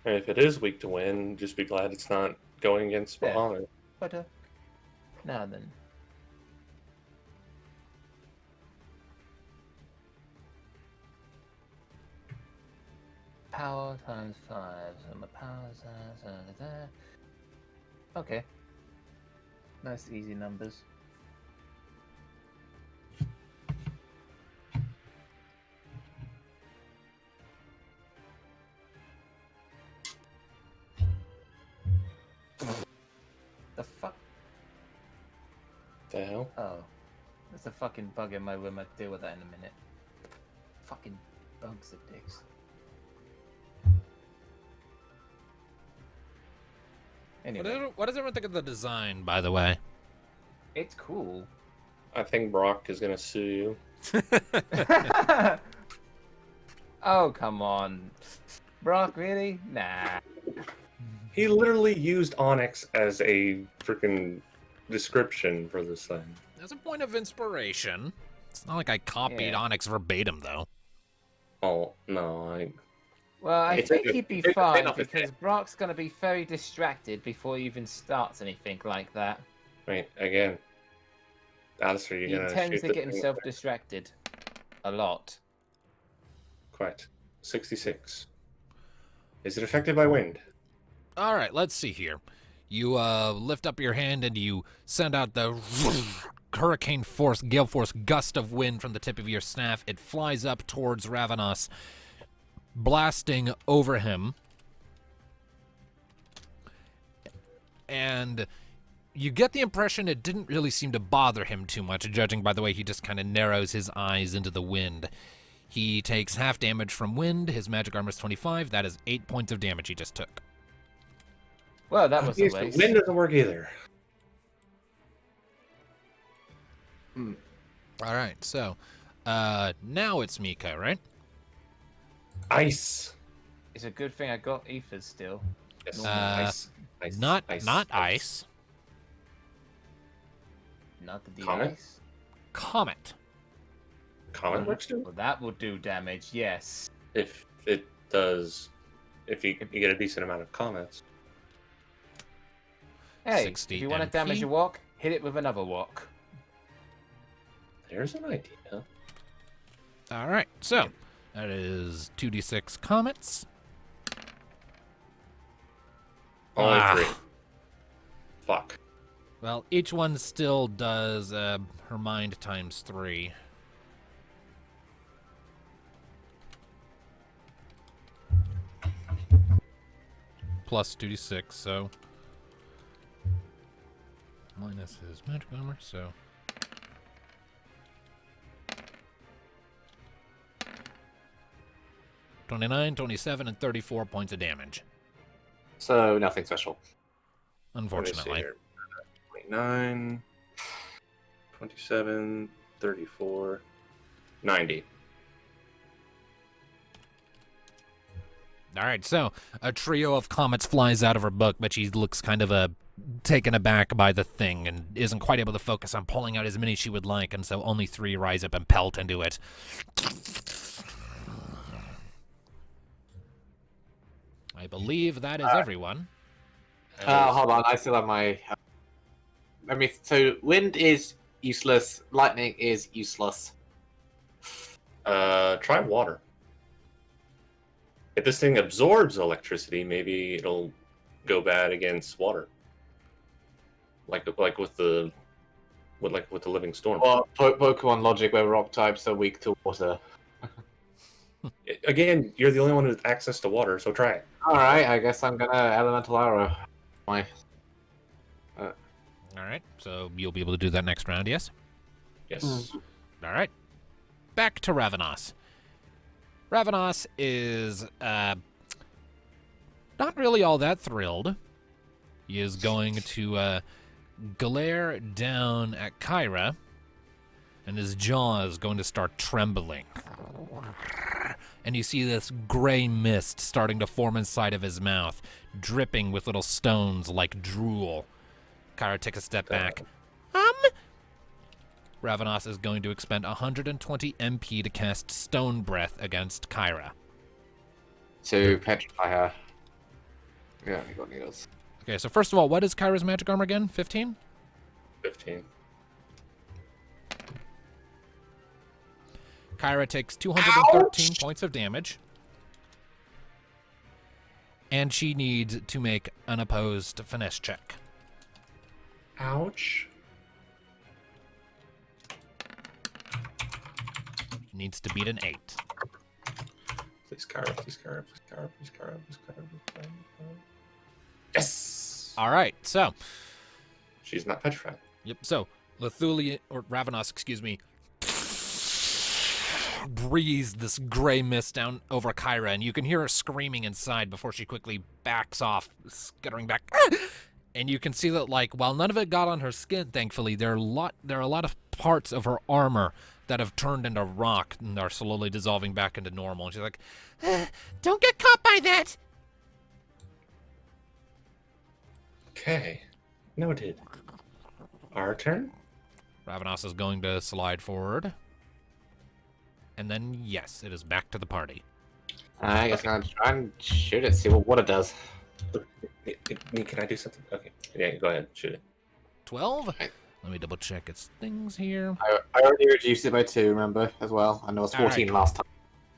And if it is weak to win, just be glad it's not going against Yeah. Bahamut. But, now then. Power times 5. So my power times. Okay. Nice, easy numbers. The fuck? The hell? Oh. There's a fucking bug in my room. I'll deal with that in a minute. Fucking bugs are dicks. Anyway, What does everyone think of the design, by the way? it's cool. I think Brock is gonna sue you. Oh, come on. Brock, really? Nah. He literally used Onyx as a freaking description for this thing. As a point of inspiration. It's not like I copied Yeah. Onyx verbatim, though. Oh no, Well, I It's think a- he'd be it's a fine bit of a because Brock's going to be very distracted before he even starts anything like that. wait again. Alistair, He you're gonna tends shoot to the get thing himself with it? distracted. A lot. Quite. 66. Is it affected by wind? All right, let's see here. You lift up your hand and you send out the hurricane force, gale force gust of wind from the tip of your staff. It flies up towards Ravenos, blasting over him. And you get the impression it didn't really seem to bother him too much, judging by the way he just kind of narrows his eyes into the wind. He takes half damage from wind. His magic armor is 25. That is 8 points of damage he just took. Well, that was a Yes, waste. Wind doesn't work either. All right, so now it's Mika, right? Ice. It's a good thing I got ethers still. Yes. Ice. Ice. Not ice. Not the Comet? ice. Comet. Comet works too. Well, that will do damage, yes. If it does, if you get a decent amount of comets. Hey, 60 if you want to MP. damage a walk, hit it with another walk. There's an idea. All right, so that is 2d6 comets. Only Ah. 3. Fuck. Well, each one still does her mind times 3. Plus 2d6, so minus his magic armor, so 29, 27, and 34 points of damage. So nothing special. Let me see Unfortunately. here. 29, 27, 34, 90. All right, so a trio of comets flies out of her book, but she looks kind of taken aback by the thing and isn't quite able to focus on pulling out as many she would like, and so only 3 rise up and pelt into it. I believe that is everyone. Hold on, I still have my. So wind is useless, lightning is useless. Try water. If this thing absorbs electricity, maybe it'll go bad against water. Like with the living storm. Well, Pokemon logic where rock types are weak to water. Again, you're the only one with access to water, so try it. Alright, I guess I'm gonna elemental arrow. My All right, so you'll be able to do that next round, yes? Yes. All right. Back to Ravenos. Ravenos is not really all that thrilled. He is going to glare down at Kyra, and his jaw is going to start trembling. And you see this gray mist starting to form inside of his mouth, dripping with little stones like drool. Kyra takes a step back. Ravenos is going to expend 120 MP to cast Stone Breath against Kyra. to petrify her. Yeah, you got needles. Okay, so first of all, what is Kyra's magic armor again? 15? 15. Kyra takes 213 points of damage. And she needs to make an opposed finesse check. Ouch. Needs to beat an 8. Please, Kyra, please, Kyra, please, Kyra, please, Kyra, please, Kyra, please, Kyra. Yes! All right, so, She's not petrified. yep, so Lethulia, or Ravenos, excuse me, breathes this gray mist down over Kyra, and you can hear her screaming inside before she quickly backs off, scuttering back. And you can see that, like, while none of it got on her skin, thankfully, there are a lot of parts of her armor that have turned into rock and are slowly dissolving back into normal. And she's like, "Don't get caught by that." Okay. Noted. Our turn? Ravenos is going to slide forward. And then, yes, it is back to the party. I guess I'm gonna try and shoot it, see what it does. Can I do something? Okay. Yeah, go ahead. Shoot it. 12? Okay. Let me double check its things here. I already reduced it by 2, remember, as well. I know it was 14 Alright. last time.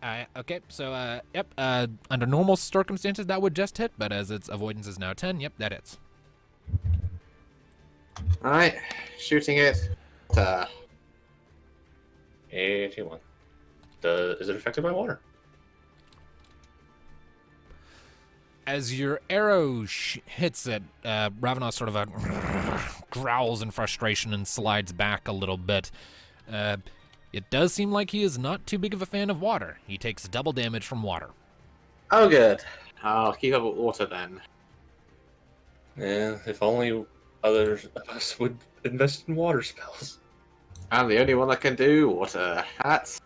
Okay, so, yep, under normal circumstances, that would just hit, but as its avoidance is now 10, yep, that hits. Alright, shooting it. 81. Is it affected by water? As your arrow hits it, Ravenous sort of growls in frustration and slides back a little bit. It does seem like he is not too big of a fan of water. He takes double damage from water. Oh, good. I'll keep up with water then. Yeah, if only others of us would invest in water spells. I'm the only one that can do water. That's...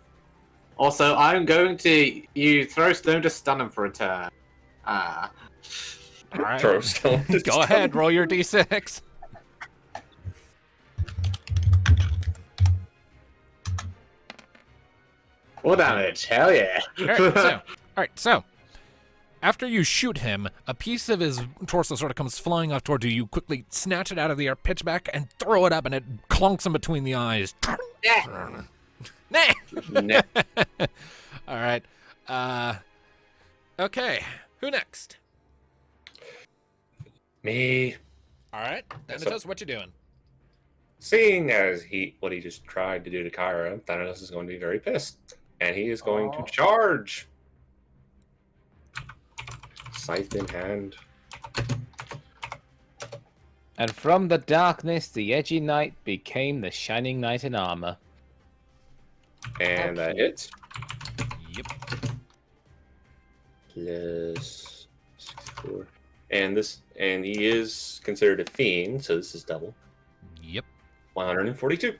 Also, I'm going to throw stone to stun him for a turn. All right. Throw stone. Go ahead, roll your d6. Full damage, hell yeah. All right, so after you shoot him, a piece of his torso sort of comes flying off toward you. You quickly snatch it out of the air, pitch back, and throw it up, and it clunks him between the eyes. Yeah. Nah. All right. Okay. Who next? Me. All right. Thanatos, what you doing? Seeing as what he just tried to do to Kyra, Thanatos is going to be very pissed. And he is going to charge. Scythe in hand. And from the darkness, the edgy knight became the shining knight in armor. And that hits. Yep. Plus 64. And he is considered a fiend, so this is double. Yep. 142.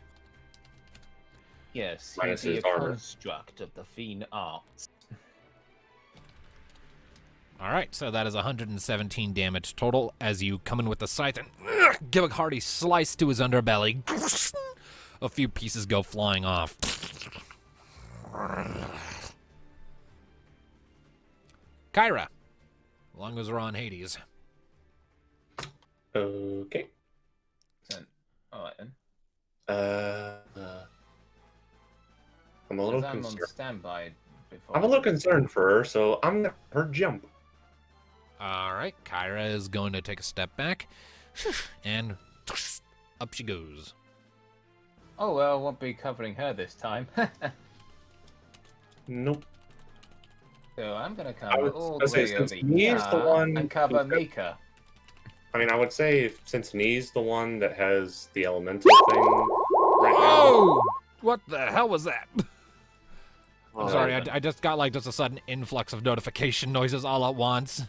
Yes, Minus he'd be his a armor. construct of the fiend arts. All right, so that is 117 damage total as you come in with the scythe and give a hearty slice to his underbelly. A few pieces go flying off. Kyra, long as we're on Hades. Okay. Alright then. I'm a little 'Cause I'm on concerned. standby before. I'm a little concerned for her, so I'm gonna let her jump. All right, Kyra is going to take a step back, and up she goes. Oh well, I won't be covering her this time. Nope. So I'm gonna I come was all gonna the way say, over since Nee's the one and cover who's got- Mika. I mean, I would say since Nee's the one that has the elemental thing right Oh, what the hell was that? I'm Oh, sorry, I just got like just a sudden influx of notification noises all at once.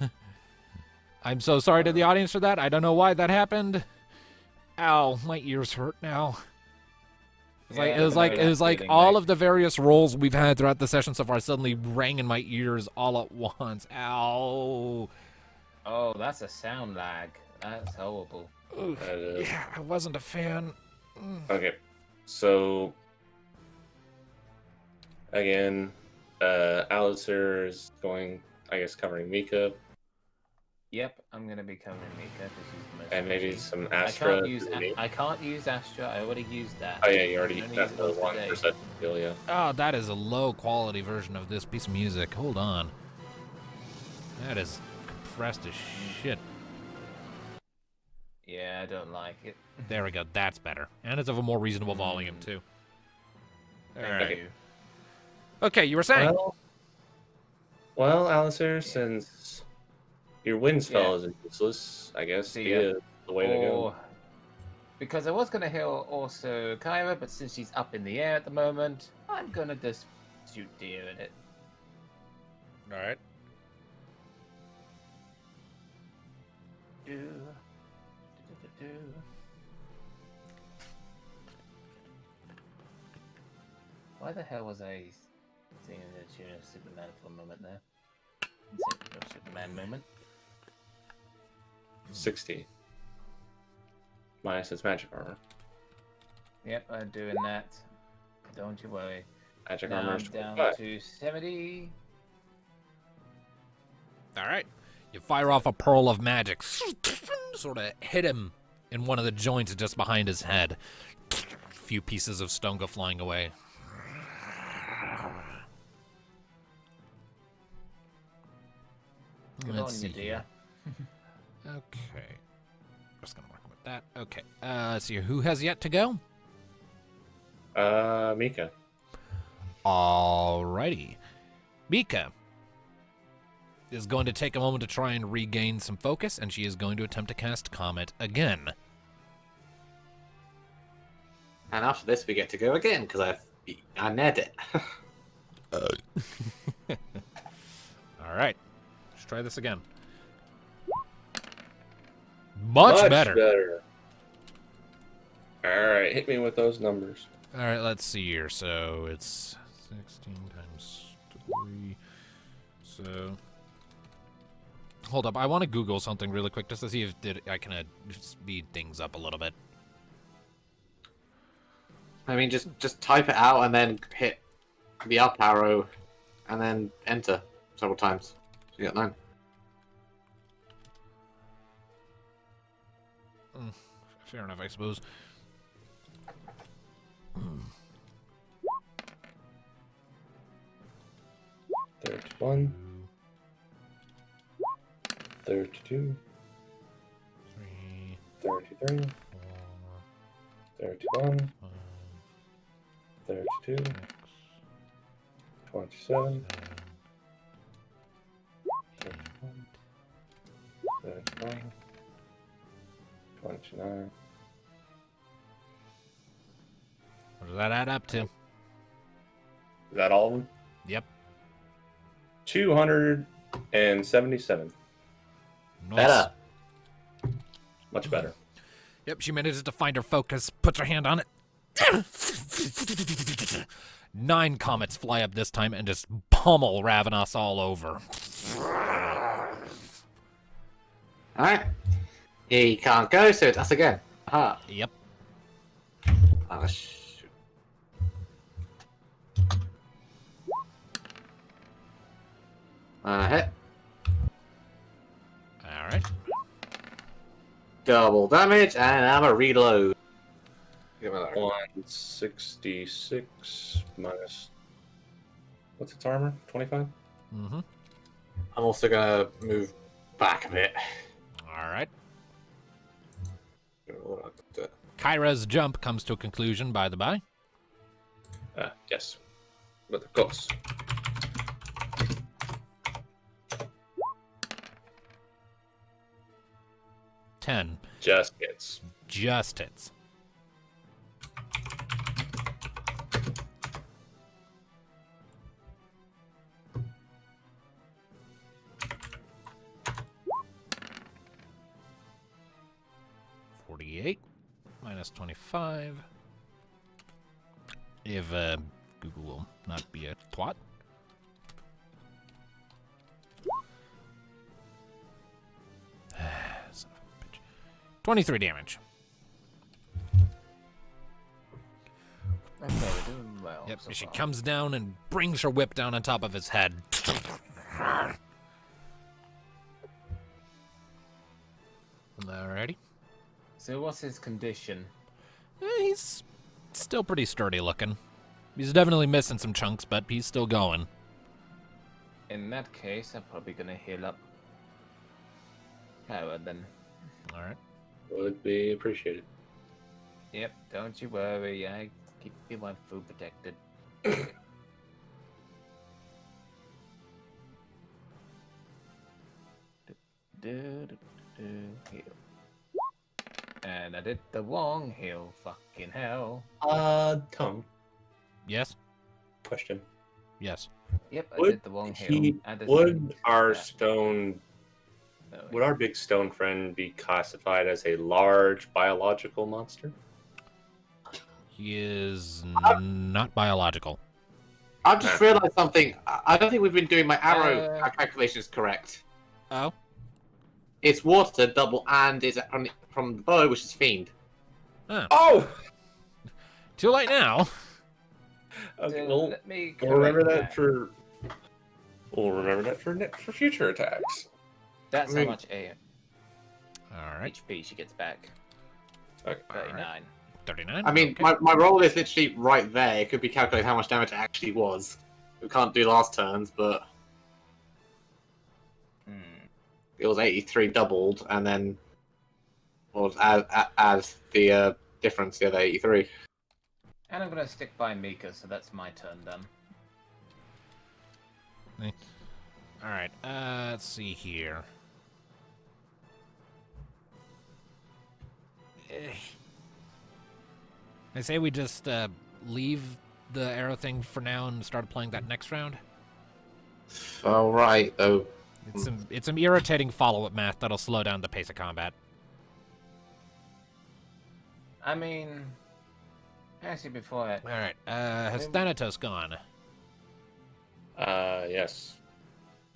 I'm so sorry to the audience for that. I don't know why that happened. Ow, my ears hurt now. It was like all of the various rolls we've had throughout the session so far suddenly rang in my ears all at once. Ow. Oh, that's a sound lag. That's horrible. Oof. That is- Yeah, I wasn't a fan. Okay, so again, Alistair is going, I guess, covering Mika, Yep, I'm gonna be covering Mika because she's the most. and maybe pushy. some I Astra. can't use to me. I can't use Astra. I already used that. Oh yeah, you already. I only That's used the it once one today. percent deal, yeah. Oh, that is a low quality version of this piece of music. Hold on. That is compressed as shit. Yeah, I don't like it. There we go. That's better. And it's of a more reasonable volume, too. Thank Okay. you. Okay, you were saying. Well, Alistair, since your wind spell Yeah. isn't useless, I guess See he ya. is the way to go. Or because I was gonna heal also Kyra, but since she's up in the air at the moment, I'm gonna just shoot deer at it. All right. Do. Why the hell was I singing the tune of Superman for a moment there? Superman moment. 60. Minus his magic armor. Yep, I'm doing that. Don't you worry. Magic Now armor I'm is down 25. to 70. All right. You fire off a pearl of magic. Sort of hit him in one of the joints just behind his head. A few pieces of stone go flying away. Good Let's on see you, dear. Okay. Just gonna work with that. Okay. Let's see. Who has yet to go? Mika. Alrighty. Mika is going to take a moment to try and regain some focus, and she is going to attempt to cast Comet again. And after this, we get to go again because I nailed it. Alright. Let's try this again. Much better. Alright, hit me with those numbers. Alright, let's see here. So it's 16 times 3. So hold up. I want to Google something really quick just to see if I can speed things up a little bit. I mean, just type it out and then hit the up arrow and then enter several times. So you got 9. Fair enough, I suppose. 31. 32. 3, 33. 4, 31. 5, 32. 6, 27. 7, 31. 29. what does that add up to? Is that all of them? Yep. 277. Nice. Better. Much better. Yep, she manages to find her focus, puts her hand on it. 9 comets fly up this time and just pummel Ravenous all over. Alright. He can't go, so it's us again. Aha. Yep. Oh, shoot. Hit. Alright. Double damage, and I'm a reload. Give me that. 166 minus. What's its armor? 25? Mm-hmm. I'm also gonna move back a bit. Alright. Kyra's jump comes to a conclusion, by the by. Yes. But of course. Ten. Just hits. Just hits. $48 minus 25. If Google will not be a twat. Son of a bitch. 23 damage. Okay, we're doing well. Yep, so she far. comes down and brings her whip down on top of his head. Alrighty. So what's his condition? He's still pretty sturdy looking. He's definitely missing some chunks, but he's still going. In that case, I'm probably gonna heal up Kyra then. Alright. Would be appreciated. Yep, don't you worry, I keep you my food protected. Heal. And I did the wrong heal, fucking hell. Tom, Yes? question. Yes. Yep, I Would did the wrong heal. at the Would same our time. stone, Oh, would our big stone friend be classified as a large biological monster? He is not biological. I've just realised something. I don't think we've been doing my arrow calculations correct. Oh? It's water double and it's from the bow, which is fiend. Oh! Too late now. Okay, Dude, well, let me we'll remember correct that for. We'll remember that for future attacks. That's I mean- how much Alright. HP she gets back. Okay. 39. 39? I mean, Okay. my roll is literally right there. It could be calculated how much damage it actually was. We can't do last turns, but Hmm. it was 83 doubled, and then add the difference, the other 83. And I'm gonna stick by Mika, so that's my turn then. All right. Let's see here. I say we just leave the arrow thing for now and start playing that next round. All right, though. It's some irritating follow-up math that'll slow down the pace of combat. I mean, actually, before that, All right. Has Thanatos gone? Yes.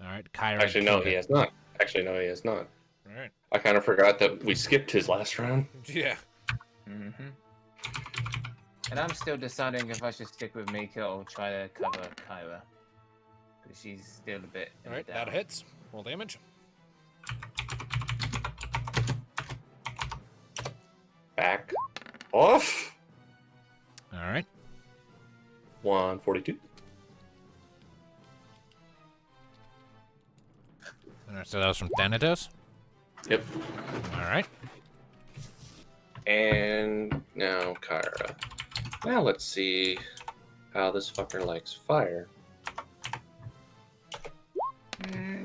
All right. Kyra. Actually, no, he has not. All right. I kind of forgot that we skipped his last round. Yeah. and I'm still deciding if I should stick with Mika or try to cover Kyra, because she's still a bit. All right. That hits. Roll damage. Back off. All right. 142. All right. So that was from Thanatos. Yep. All right. And now Kyra. Now let's see how this fucker likes fire.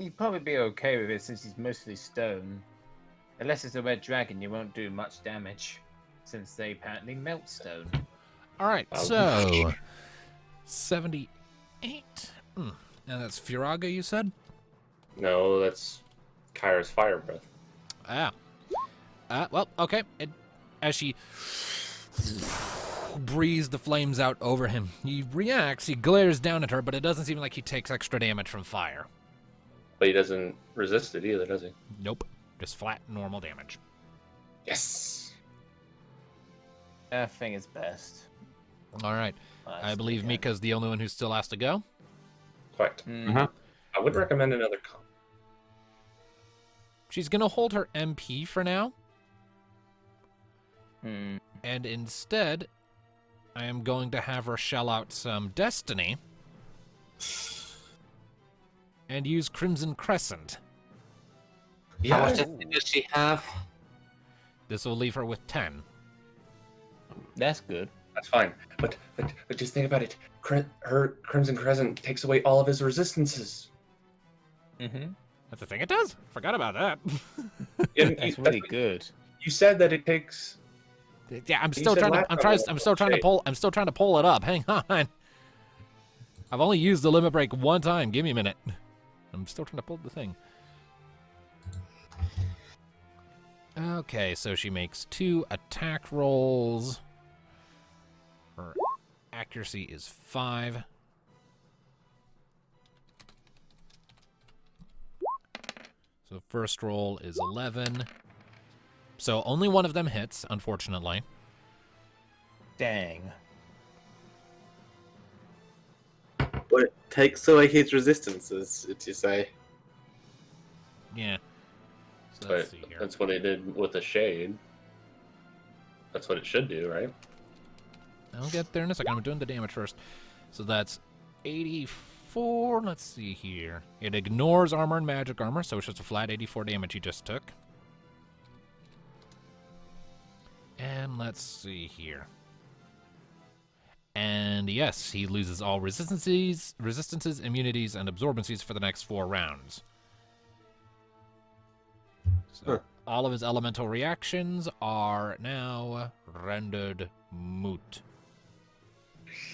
You'd probably be okay with it since he's mostly stone. Unless it's a red dragon, you won't do much damage, since they apparently melt stone. All right. So 78. And that's Furaga, you said? No, that's Kyra's fire breath. Ah. Well, okay. As she breathes the flames out over him, he reacts, he glares down at her, but it doesn't seem like he takes extra damage from fire. But he doesn't resist it either, does he? Nope. Just flat, normal damage. Yes. That thing is best. All right. I believe Mika's the only one who still has to go. Correct. I would recommend another comp. She's going to hold her MP for now. Hmm. And instead, I am going to have her shell out some Destiny and use Crimson Crescent. How much destiny does she have? This will leave her with 10. That's good. That's fine. But just think about it. Her Crimson Crescent takes away all of his resistances. That's the thing it does. Forgot about that. That's really good. You said that it takes. Yeah, I'm You still said trying to. last I'm time still trying to pull. I'm still trying to pull it up. Hang on. I've only used the limit break one time. Give me a minute. I'm still trying to pull the thing. Okay, so she makes 2 attack rolls. Her accuracy is 5. So first roll is 11. So only one of them hits, unfortunately. Dang. But it takes away his resistances, did you say? Yeah. So But let's see here. that's what it did with the shade. That's what it should do, right? I'll get there in a second. I'm doing the damage first. So that's 84. Let's see here. It ignores armor and magic armor, so it's just a flat 84 damage he just took. And let's see here. And yes, he loses all resistances, immunities, and absorbencies for the next 4 rounds. So all of his elemental reactions are now rendered moot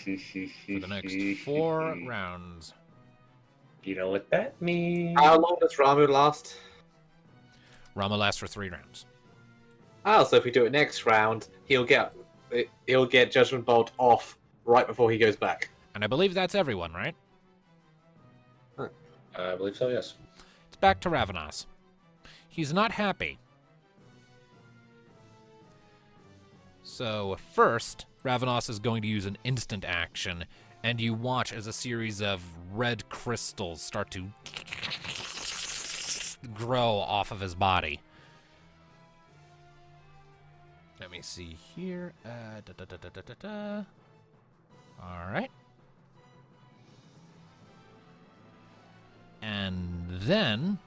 for the next 4 rounds. You know what that means? How long does Ramu last? Rama lasts for 3 rounds. Oh, so if we do it next round, he'll get Judgment Bolt off right before he goes back. And I believe that's everyone, right? I believe so, yes. It's back to Ravenos. He's not happy. So first, Ravenos is going to use an instant action, and you watch as a series of red crystals start to grow off of his body. Let me see here. All right. And then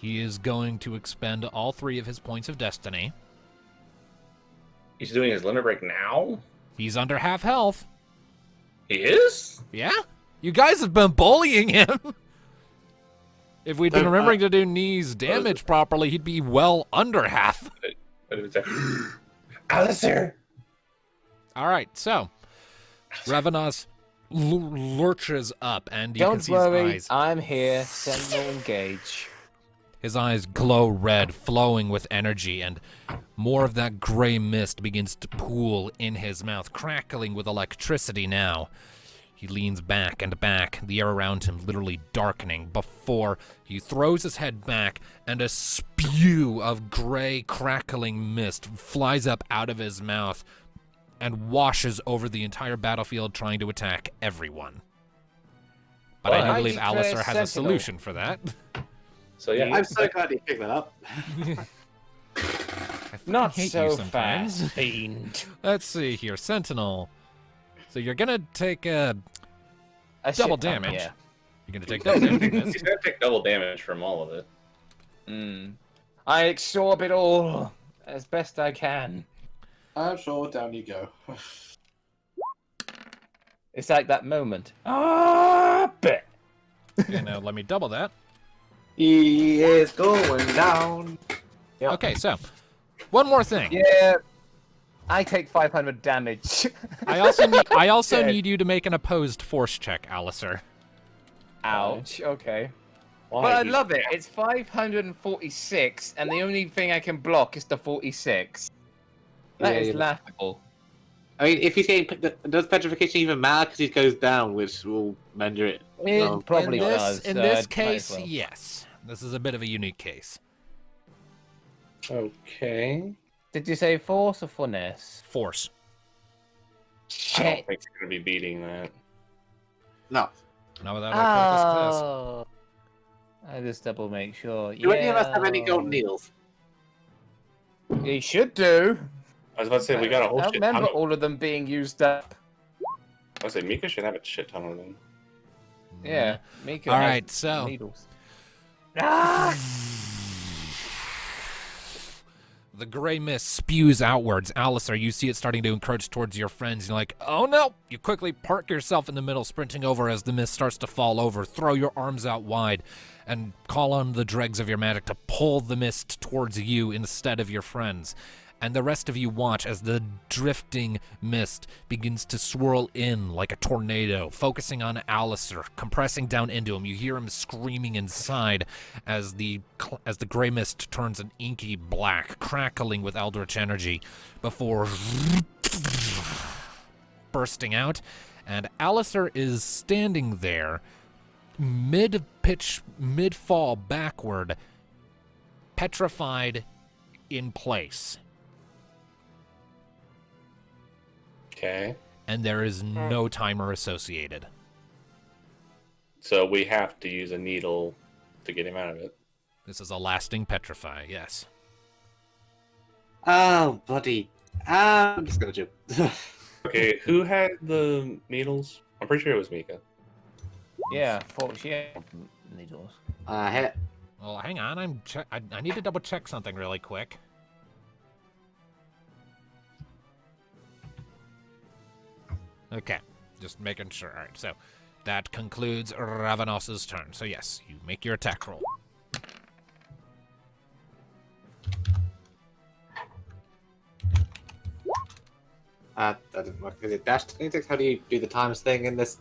He is going to expend all 3 of his points of destiny. He's doing his limit break now? He's under half health. He is? Yeah? You guys have been bullying him. If we'd been remembering to do knees damage properly, he'd be well under half. Alistair! Alright, so Ravenos lurches up, and you can Don't see worry, his eyes. I'm here. Sentinel engage. His eyes glow red, flowing with energy, and more of that gray mist begins to pool in his mouth, crackling with electricity now. He leans back and back, the air around him literally darkening, before he throws his head back and a spew of gray, crackling mist flies up out of his mouth and washes over the entire battlefield, trying to attack everyone. But I do believe Alistair has a solution for that. So yeah, I'm so glad you picked that up. Not hate so you sometimes. fast, fiend. Let's see here, Sentinel. So you're gonna take A double shit ton, damage. Yeah. You're gonna take double damage from this. he's gonna take double damage from all of it. I absorb it all as best I can. I'm sure down you go. It's like that moment. Ah, bet. Okay, now let me double that. He is going down. Yep. Okay, so one more thing. Yeah. I take 500 damage. I also Dead. need you to make an opposed force check, Alistair. Ouch. Okay. Why? But I love it. It's 546, and the only thing I can block is the 46. That is laughable. I mean, if he's getting does petrification even matter because he goes down, which will render it? No. Probably does. In this might as case, well. yes. This is a bit of a unique case. Okay. Did you say force or finesse? Force. I don't think you're gonna be beating that. No. Not without a critical success. Oh. I just double make sure. Do any of us have any gold needles? You should do. I was about to say we got a whole I shit remember ton of... all of them being used up. I was say Mika should have a shit ton of them. Yeah. Mika All has right, so needles. Ah! the gray mist spews outwards. Alistair, you see it starting to encroach towards your friends. You're like, oh no! You quickly park yourself in the middle, sprinting over as the mist starts to fall over. Throw your arms out wide and call on the dregs of your magic to pull the mist towards you instead of your friends. And the rest of you watch as the drifting mist begins to swirl in like a tornado, focusing on Alistair, compressing down into him. You hear him screaming inside as the gray mist turns an inky black, crackling with eldritch energy before bursting out. And Alistair is standing there, mid-fall backward, petrified in place. Okay. And there is no timer associated. So we have to use a needle to get him out of it. This is a lasting petrify, yes. Oh, buddy. I'm just gonna do. Okay, who had the needles? I'm pretty sure it was Mika. Yeah, force. Yeah. Needles. Hit. Well, hang on, I need to double check something really quick. Okay, just making sure. All right, so that concludes Ravenos's turn. So yes, you make your attack roll. That didn't work. Is it dash 26? How do you do the times thing in this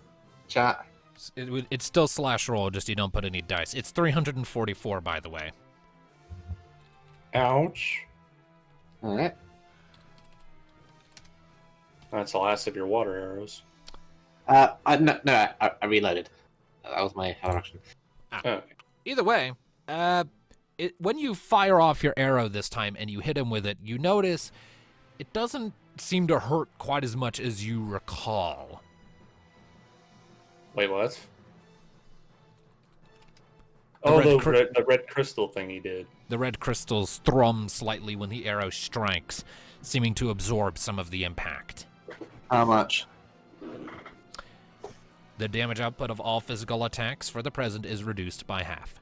chat? It's still slash roll, just you don't put any dice. It's 344, by the way. Ouch. Alright. That's the last of your water arrows. I reloaded. That was my other action. Okay. Either way, when you fire off your arrow this time and you hit him with it, you notice it doesn't seem to hurt quite as much as you recall. Wait, what? The red crystal thing he did. The red crystals thrum slightly when the arrow strikes, seeming to absorb some of the impact. How much? The damage output of all physical attacks for the present is reduced by half.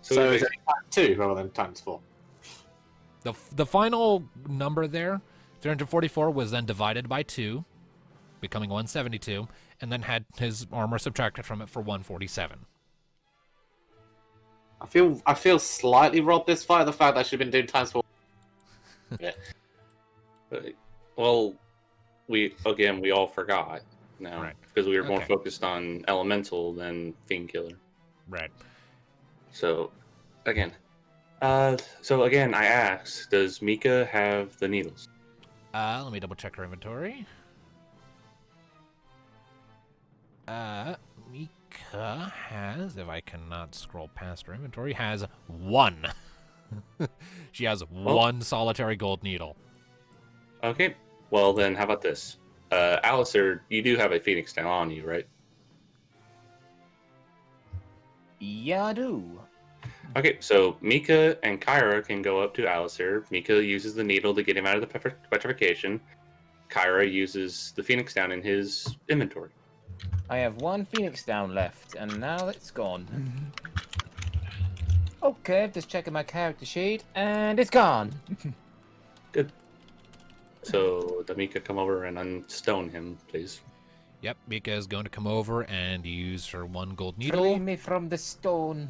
So it's only times 2 rather than times 4. The final number there, 344, was then divided by 2, becoming 172, and then had his armor subtracted from it for 147. I feel slightly robbed this fight. The fact that I should have been doing times 4. Yeah. Well, we all forgot now Right. because we were more Okay. focused on elemental than fiend killer. Right. So again, I asked, does Mika have the needles? Let me double check her inventory. Mika has, if I cannot scroll past her inventory, has 1. She has 1 solitary gold needle. Okay. Well, then how about this? Alistair, you do have a Phoenix down on you, right? Yeah, I do. Okay, so Mika and Kyra can go up to Alistair. Mika uses the needle to get him out of the petrification. Kyra uses the Phoenix down in his inventory. I have 1 Phoenix down left, and now it's gone. Okay, just checking my character sheet, and it's gone. Good. So, Mika, come over and unstone him, please. Yep, Mika is going to come over and use her 1 gold Free needle. me from the stone.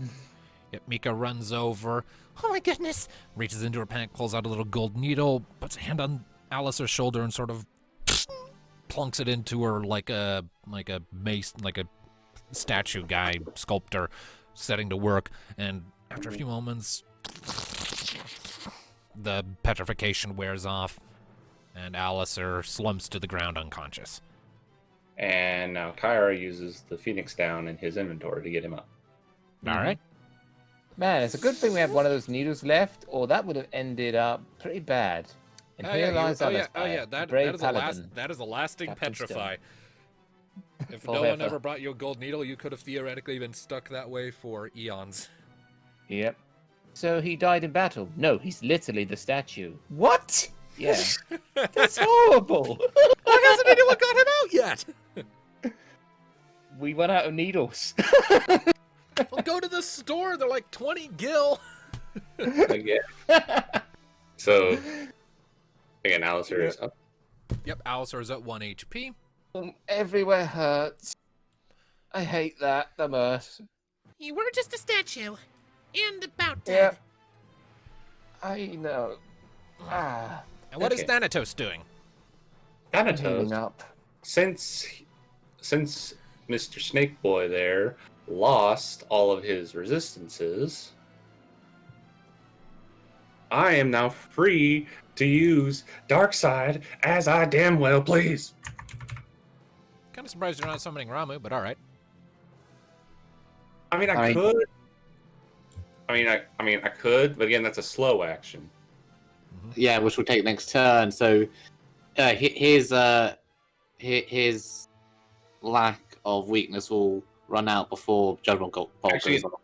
Yep, Mika runs over. Oh my goodness! Reaches into her pack, pulls out a little gold needle, puts a hand on Alice's shoulder, and sort of plunks it into her like a mace, like a statue guy, sculptor, setting to work. And after a few moments, the petrification wears off, and Alistair slumps to the ground unconscious. And now Kyra uses the Phoenix down in his inventory to get him up. All right. Man, it's a good thing we have one of those needles left, or that would have ended up pretty bad. And here lies Alistair, brave paladin. That is a lasting Captain petrify. If no Forever. one ever brought you a gold needle, you could have theoretically been stuck that way for eons. Yep. So he died in battle? No, he's literally the statue. What? Yeah. That's horrible. Why hasn't anyone got him out yet? We went out of needles. Well, go to the store. They're like 20 gil. Again. So, again, Alistair is up. Yep, Alistair is at 1 HP. Everywhere hurts. I hate that the most. You were just a statue. And about dead. Yep. I know. And what is Okay. Thanatos doing? Healing Thanatos, up. since Mr. Snake Boy there lost all of his resistances, I am now free to use Darkside as I damn well please. Kind of surprised you're not summoning Ramu, but all right. I mean, I could. I could, but again, that's a slow action. Yeah, which will take next turn. So his lack of weakness will run out before Judgment Bolt Actually- goes off.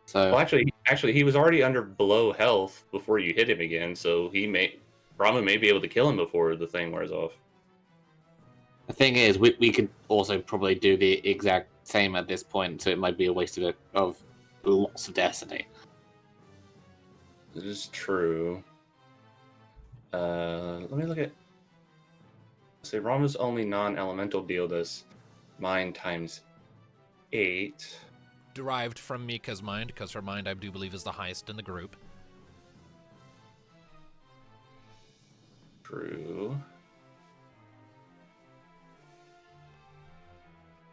So Well, actually, he was already under below health before you hit him again, so Ramu may be able to kill him before the thing wears off. the thing is, we could also probably do the exact same at this point. So it might be a waste of lots of destiny. This is true. Let me look at. Say Ramu's only non-elemental deal does mine times 8. Derived from Mika's mind, because her mind, I do believe, is the highest in the group. True.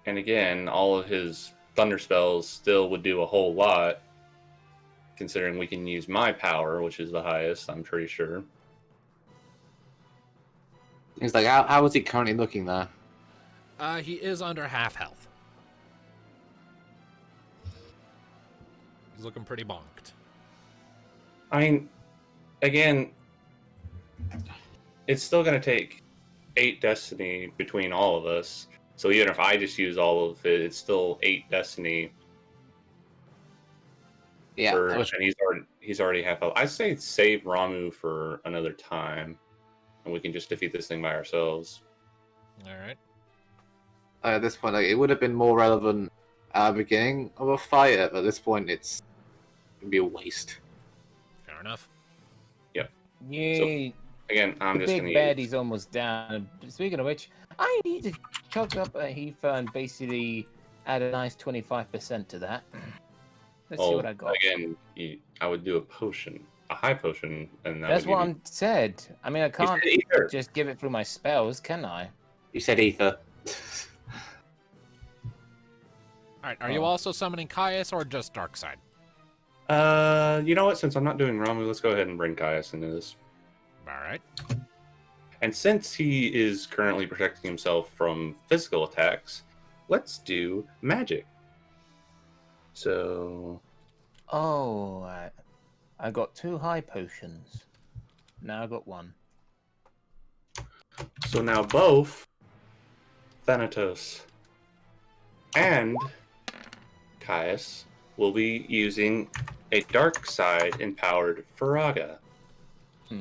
And again, all of his thunder spells still would do a whole lot, considering we can use my power, which is the highest, I'm pretty sure. He's like, how is he currently looking there? He is under half health. He's looking pretty bonked. I mean, again, it's still going to take 8 destiny between all of us. So even if I just use all of it, it's still 8 destiny. Yeah, And he's already half health. I say save Ramu for another time, and we can just defeat this thing by ourselves. All right. at this point, like, it would have been more relevant at the beginning of a fight. At this point, it's It'd be a waste. Fair enough. Yay! Again, I'm The just big gonna baddie's use. almost down. Speaking of which, I need to chug up a heifer and basically add a nice 25% to that. Let's see what I got. Again, I would do a potion, a high potion, and that That's would what give I'm said. I mean, I You can't said ether. just give it through my spells, can I? You said ether. All right, are you also summoning Caius or just Darkside? You know what? Since I'm not doing Ramu, let's go ahead and bring Caius into this. All right. And since he is currently protecting himself from physical attacks, let's do magic. So, Oh, I got 2 high potions. Now I got 1. so now both Thanatos and Caius will be using a dark side empowered Faraga. All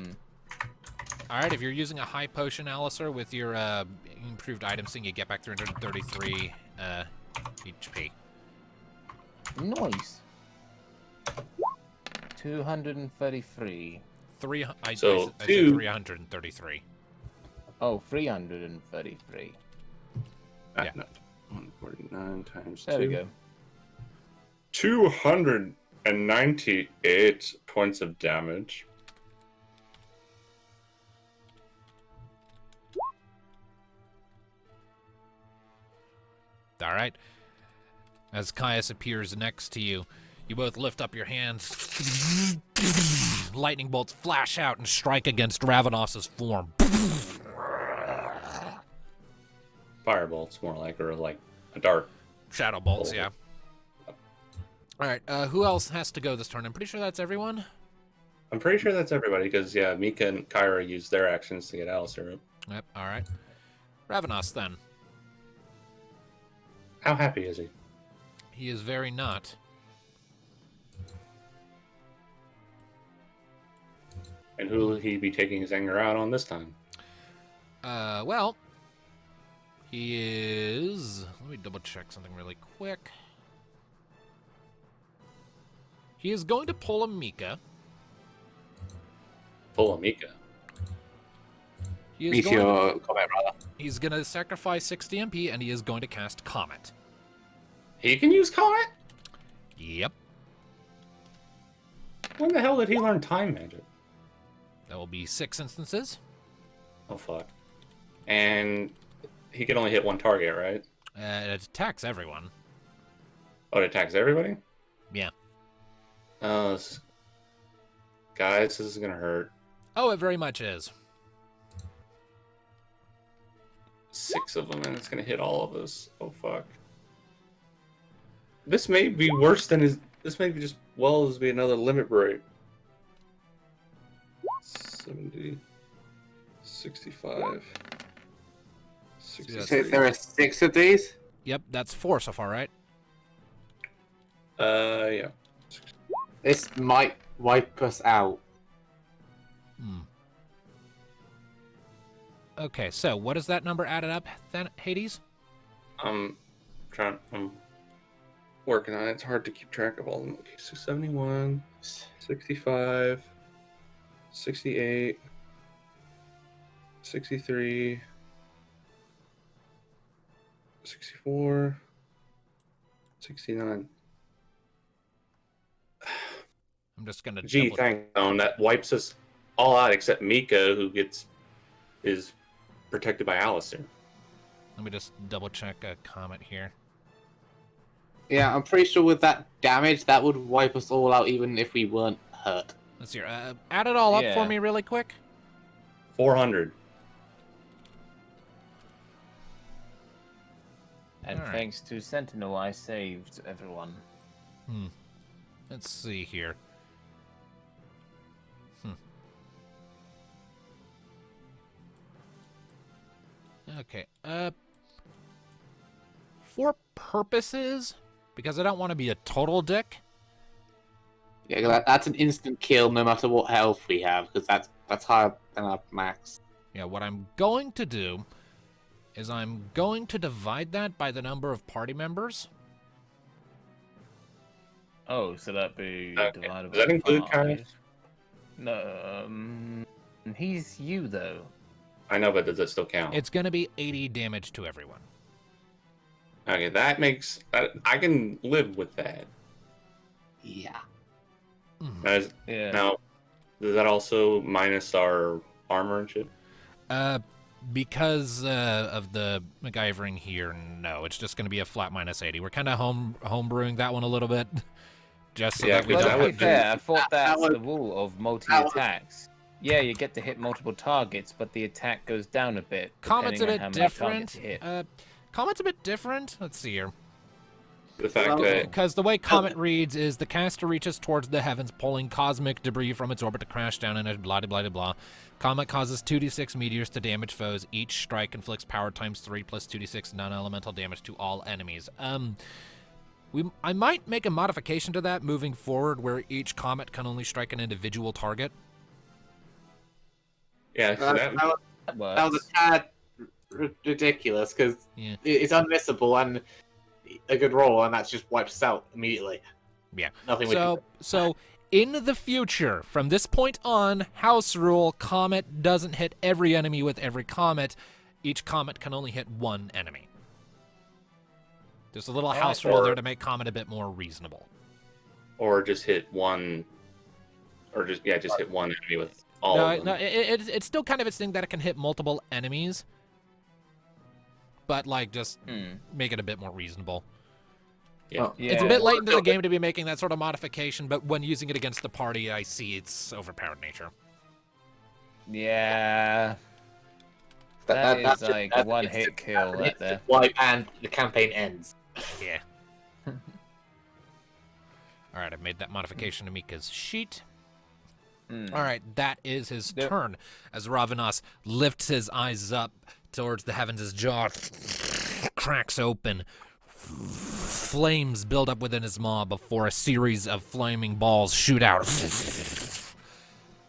right, if you're using a high potion, Alistair, with your improved items thing, you get back 333 HP. Nice. 233. I So, said 333. Oh, 333. Yeah. No, 149 times There 2. we go. 298 points of damage. All right. As Caius appears next to you, you both lift up your hands. Lightning bolts flash out and strike against Ravenos's form. Firebolts, more like, or like a dark. Shadow bolts, yeah. All right, who else has to go this turn? I'm pretty sure that's everyone. I'm pretty sure that's everybody because, yeah, Mika and Kyra used their actions to get Alistair up. Yep, all right. Ravenos, then. How happy is he? He is very not. And who will he be taking his anger out on this time? Well, he is... Let me double check something really quick. He is going to pull a Mika. Full of Mika. He is Meteor combat, rather. He's going to sacrifice 60 MP, and he is going to cast Comet. He can use Comet? Yep. When the hell did he learn time magic? That will be 6 instances. Oh, fuck. And he can only hit one target, right? It attacks everyone. Oh, it attacks everybody? Yeah. Guys, this is gonna hurt. Oh, it very much is. 6 of them, and it's gonna hit all of us. Oh, fuck. This may be worse than his... This may be just well as be another limit break. 70... 65... You 63... say there are 6 of these? Yep, that's 4 so far, right? Yeah. This might wipe us out. Okay, so what is that number added up, then, Hades? I'm working on it. It's hard to keep track of all of them. Okay, so 71, 65, 68, 63, 64, 69. I'm just gonna Gee, double... thanks, Stone. That wipes us all out except Mika, who is protected by Alistair. Let me just double check a comment here. Yeah, I'm pretty sure with that damage, that would wipe us all out even if we weren't hurt. Let's see. Add it all up for Yeah. me really quick. 400. And Alright. thanks to Sentinel, I saved everyone. Let's see here. Okay. For purposes, because I don't want to be a total dick. Yeah, that's an instant kill no matter what health we have, because that's higher than our max. Yeah, what I'm going to do is I'm going to divide that by the number of party members. Oh, so that'd be Okay. divided Does that by include 5. Kyra? No, he's you though. I know, but does it still count? It's going to be 80 damage to everyone. Okay, that makes... I can live with that. Yeah. Yeah. Now, does that also minus our armor and shit? Because of the MacGyvering here, no. It's just going to be a flat minus 80. We're kind of homebrewing that one a little bit. Just so Yeah, that we 'cause Well, don't to that be have to... would- fair, I thought that that's was- the rule of multi-attacks. Yeah, you get to hit multiple targets, but the attack goes down a bit. Comet's a depending on bit how many targets different. you hit. Comet's a bit different. Let's see here. The fact Well, that... Because the way Comet reads is the caster reaches towards the heavens, pulling cosmic debris from its orbit to crash down in a blah blah blah blah. Comet causes 2d6 meteors to damage foes. Each strike inflicts power times 3 plus 2d6 non-elemental damage to all enemies. I might make a modification to that moving forward, where each comet can only strike an individual target. Yeah, so that... That That was works. a tad ridiculous because Yeah. it's unmissable and a good roll, and that's just wipes us out immediately. Yeah. Nothing we can So in the future, from this point on, house rule: Comet doesn't hit every enemy with every comet. Each comet can only hit one enemy. There's a little Alright. house rule there to make Comet a bit more reasonable. Or just hit one... Or just hit one enemy with all of them. No, it's still kind of its thing that it can hit multiple enemies, but like just make it a bit more reasonable. Yeah. It's a bit late into the game to be making that sort of modification, but when using it against the party, I see its overpowered nature. Yeah. That is like that's one instant- hit kill that's right instant there. Wipe and the campaign ends. Yeah. All right, I've made that modification to Mika's sheet. All right, that is his Yep. turn as Ravanos lifts his eyes up towards the heavens. His jaw cracks open. Flames build up within his maw before a series of flaming balls shoot out.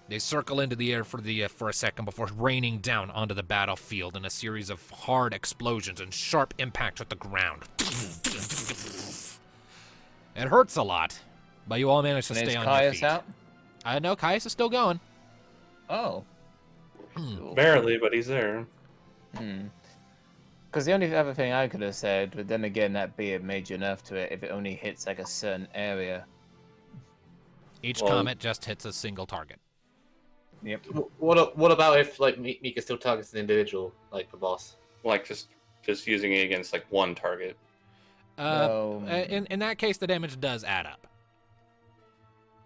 They circle into the air for a second before raining down onto the battlefield in a series of hard explosions and sharp impacts with the ground. It hurts a lot, but you all manage to And stay is on your Caius feet. out? I know Caius is still going. Oh. Cool. Barely, but he's there. Because the only other thing I could have said, but then again, that'd be a major nerf to it if it only hits like a certain area. Each Well- comet just hits a single target. Yep. What about if like Mika still targets an individual, like the boss? Like, just using it against, like, one target. In that case, the damage does add up.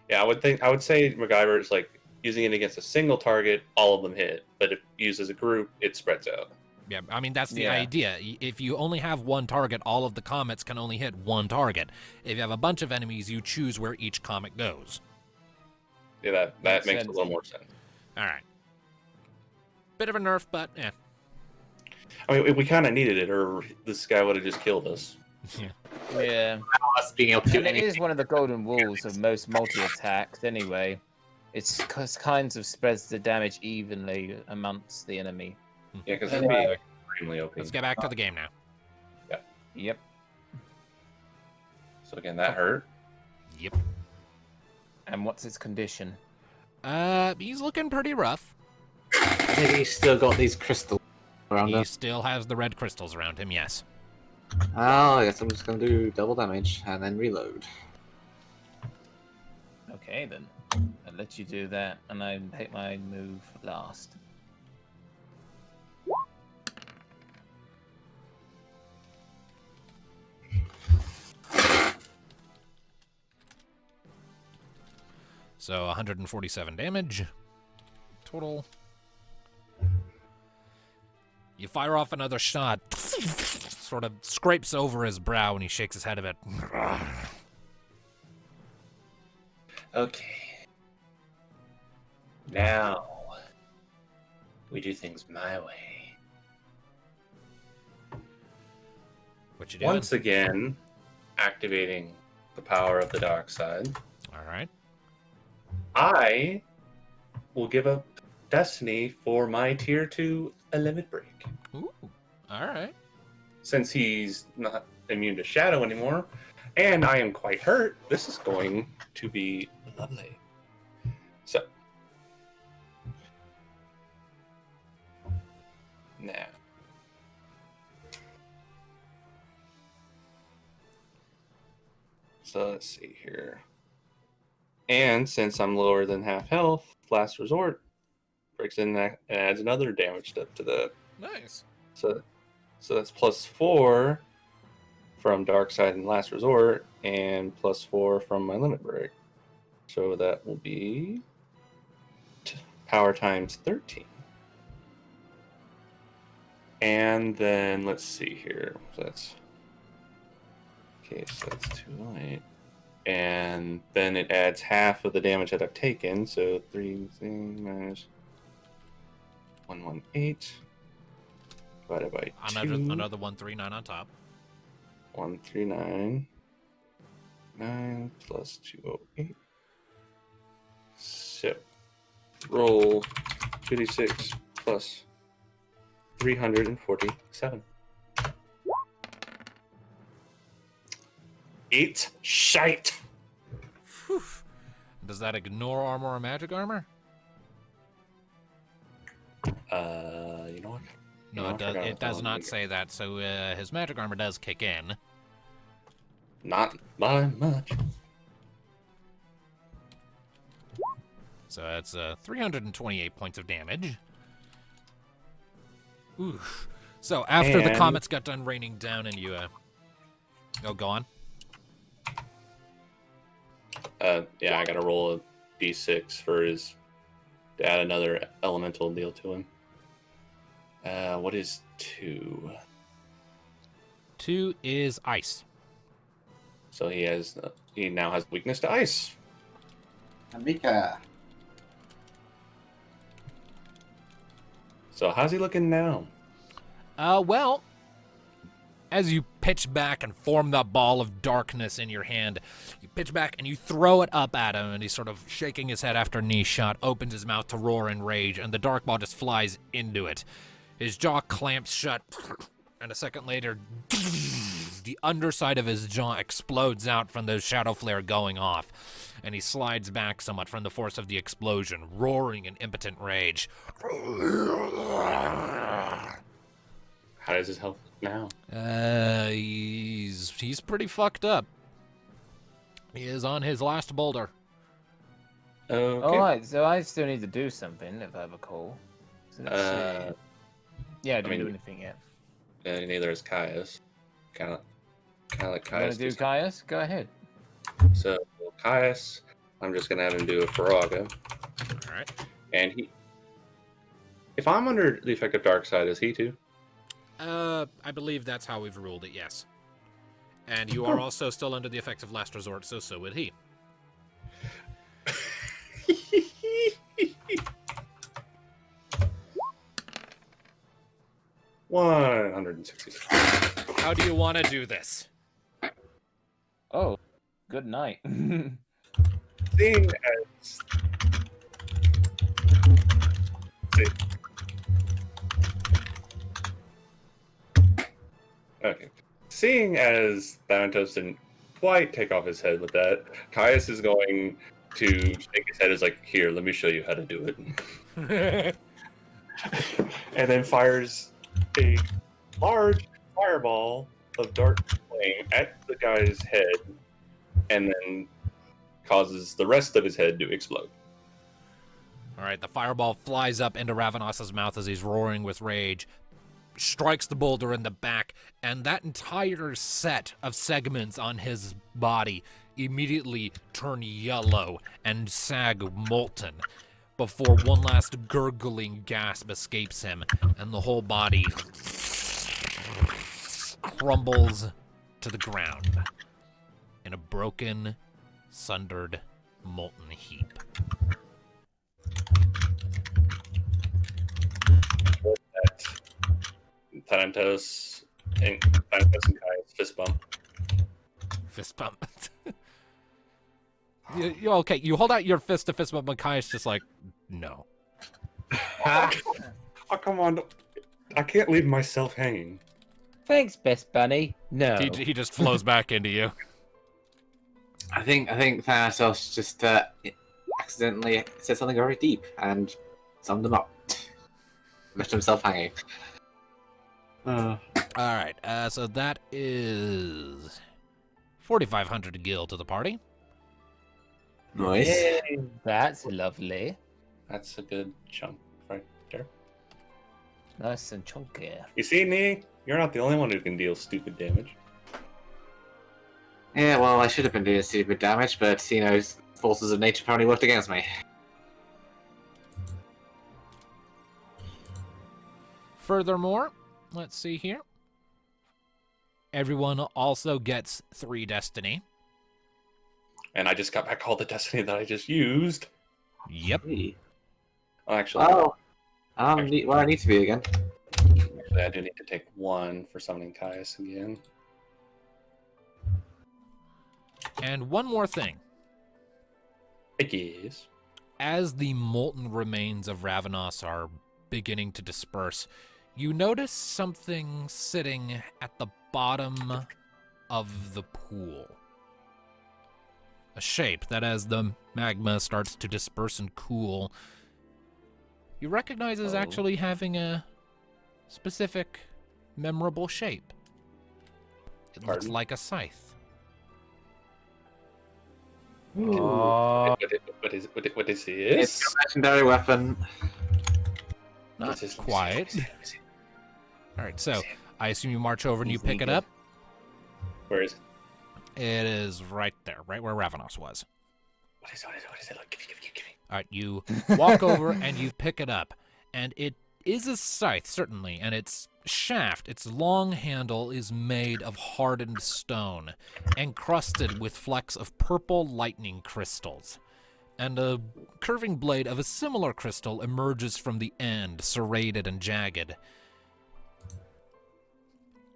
Yeah, I would say MacGyver is like using it against a single target, all of them hit. But if used as a group, it spreads out. Yeah, I mean, that's the Yeah. idea. If you only have one target, all of the comets can only hit one target. If you have a bunch of enemies, you choose where each comet goes. Yeah, that Makes makes a sense. little more sense. All right. Bit of a nerf, but yeah. I mean, we kind of needed it, or this guy would have just killed us. Yeah. Us being able to do And it anything. is one of the golden rules of most multi-attacks anyway. It's kinds of spreads the damage evenly amongst the enemy. Yeah, because it'd be extremely OP. Let's get back to the game now. Yep. So again, that hurt. Yep. And what's its condition? He's looking pretty rough. Maybe he's still got these crystals around He us. still has the red crystals around him, yes. Oh, I guess I'm just gonna do double damage and then reload. Okay then. I'll let you do that, and I hit my move last. So 147 damage total. You fire off another shot. Sort of scrapes over his brow and he shakes his head a bit. Okay. Now we do things my way. What you doing? Once again, activating the power of the dark side. All right. I will give up Destiny for my tier 2 limit break. Ooh. All right. Since he's not immune to shadow anymore, and I am quite hurt. This is going to be lovely. So, now. So let's see here. And since I'm lower than half health, Last Resort breaks in and adds another damage step to that. Nice. So that's +4 from Dark Side and Last Resort, and +4 from my Limit Break. So that will be power times 13. And then let's see here. So that's okay. So that's too light. And then it adds half of the damage that I've taken. So 3 minus 118 divided by 2. Another 139 on top. 139 9 plus 208. So roll 2d6 plus 347. 8 shite. Whew. Does that ignore armor or magic armor? You know what? No, it does not say that, so his magic armor does kick in. Not by much. So that's 328 points of damage. Oof. So after the And- comets got done raining down and you... Oh, go on. Yeah, I gotta roll a d6 for his to add another elemental deal to him. What is 2? 2 is ice. So he now has weakness to ice. Mika. So how's he looking now? Well, as you pitch back and form that ball of darkness in your hand, you pitch back and you throw it up at him, and he's sort of shaking his head after a knee shot, opens his mouth to roar in rage, and the dark ball just flies into it. His jaw clamps shut, and a second later, the underside of his jaw explodes out from the shadow flare going off, and he slides back somewhat from the force of the explosion, roaring in impotent rage. How does his health now? He's pretty fucked up. He is on his last boulder. Okay. Alright, so I still need to do something, if I recall. So let's see. Yeah, I didn't do mean- anything yet. And neither is Caius. Kind of like You want Caius. to do Caius? Go ahead. So Caius, I'm just gonna have him do a Faraga, All right. and he. If I'm under the effect of Dark Side, is he too? I believe that's how we've ruled it, yes. And you are also still under the effects of Last Resort, so would he. 160. How do you want to do this? Oh, good night. Seeing as okay, seeing as Thanatos didn't quite take off his head with that, Caius is going to shake his head as like, "Here, let me show you how to do it," and then fires a large fireball of dark flame at the guy's head, and then causes the rest of his head to explode. All right, the fireball flies up into Ravenos's mouth as he's roaring with rage, strikes the boulder in the back, and that entire set of segments on his body immediately turn yellow and sag molten before one last gurgling gasp escapes him, and the whole body crumbles to the ground in a broken, sundered, molten heap. With that, Thanatos and Caius fist bump. Fist bump. Okay, you hold out your fist to fist bump, and Kai's just like, no. Oh, come on. I can't leave myself hanging. Thanks, best bunny. No. He just flows back into you. I think Thanatos just accidentally said something very deep and summed him up. Left himself hanging. All right, so that is 4,500 gil to the party. Nice. That's lovely. That's a good chunk right there. Nice and chunky. You see, Nee? You're not the only one who can deal stupid damage. Yeah, well, I should have been doing stupid damage, but, you know, forces of nature apparently worked against me. Furthermore, let's see here. Everyone also gets 3 destiny. And I just got back all the destiny that I just used. Yep. Hey. Oh, actually, Oh, where I need to be again. I do need to take 1 for summoning Caius again. And one more thing. I guess. As the molten remains of Ravenos are beginning to disperse, you notice something sitting at the bottom of the pool. A shape that, as the magma starts to disperse and cool, you recognize as actually having a specific, memorable shape. It looks Pardon? like a scythe. Oh, What is It's this? your legendary weapon. Not Let me see, quite. let me see. All right, so I assume you march over and you He's pick it eager. up. Where is it? It is right there, right where Ravenos was. What is it? Look, give me. All right, you walk over and you pick it up, and it is a scythe, certainly, and its shaft, its long handle, is made of hardened stone, encrusted with flecks of purple lightning crystals. And a curving blade of a similar crystal emerges from the end, serrated and jagged.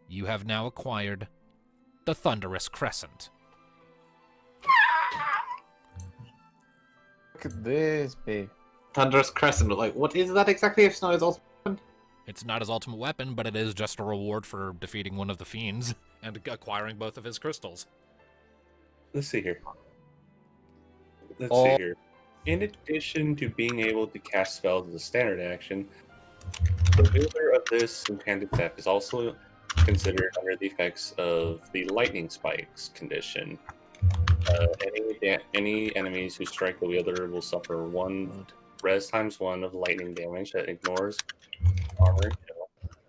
You have now acquired the Thunderous Crescent. look at this, babe. Thunderous Crescent. Like, what is that exactly? If it's not his ultimate weapon? It's not his ultimate weapon, but it is just a reward for defeating one of the fiends and acquiring both of his crystals. Let's see here. Let's Oh. see here. In addition to being able to cast spells as a standard action, the wielder of this enchanted staff is also considered under the effects of the lightning spikes condition. Any enemies who strike the wielder will suffer 1 res times 1 of lightning damage that ignores armor.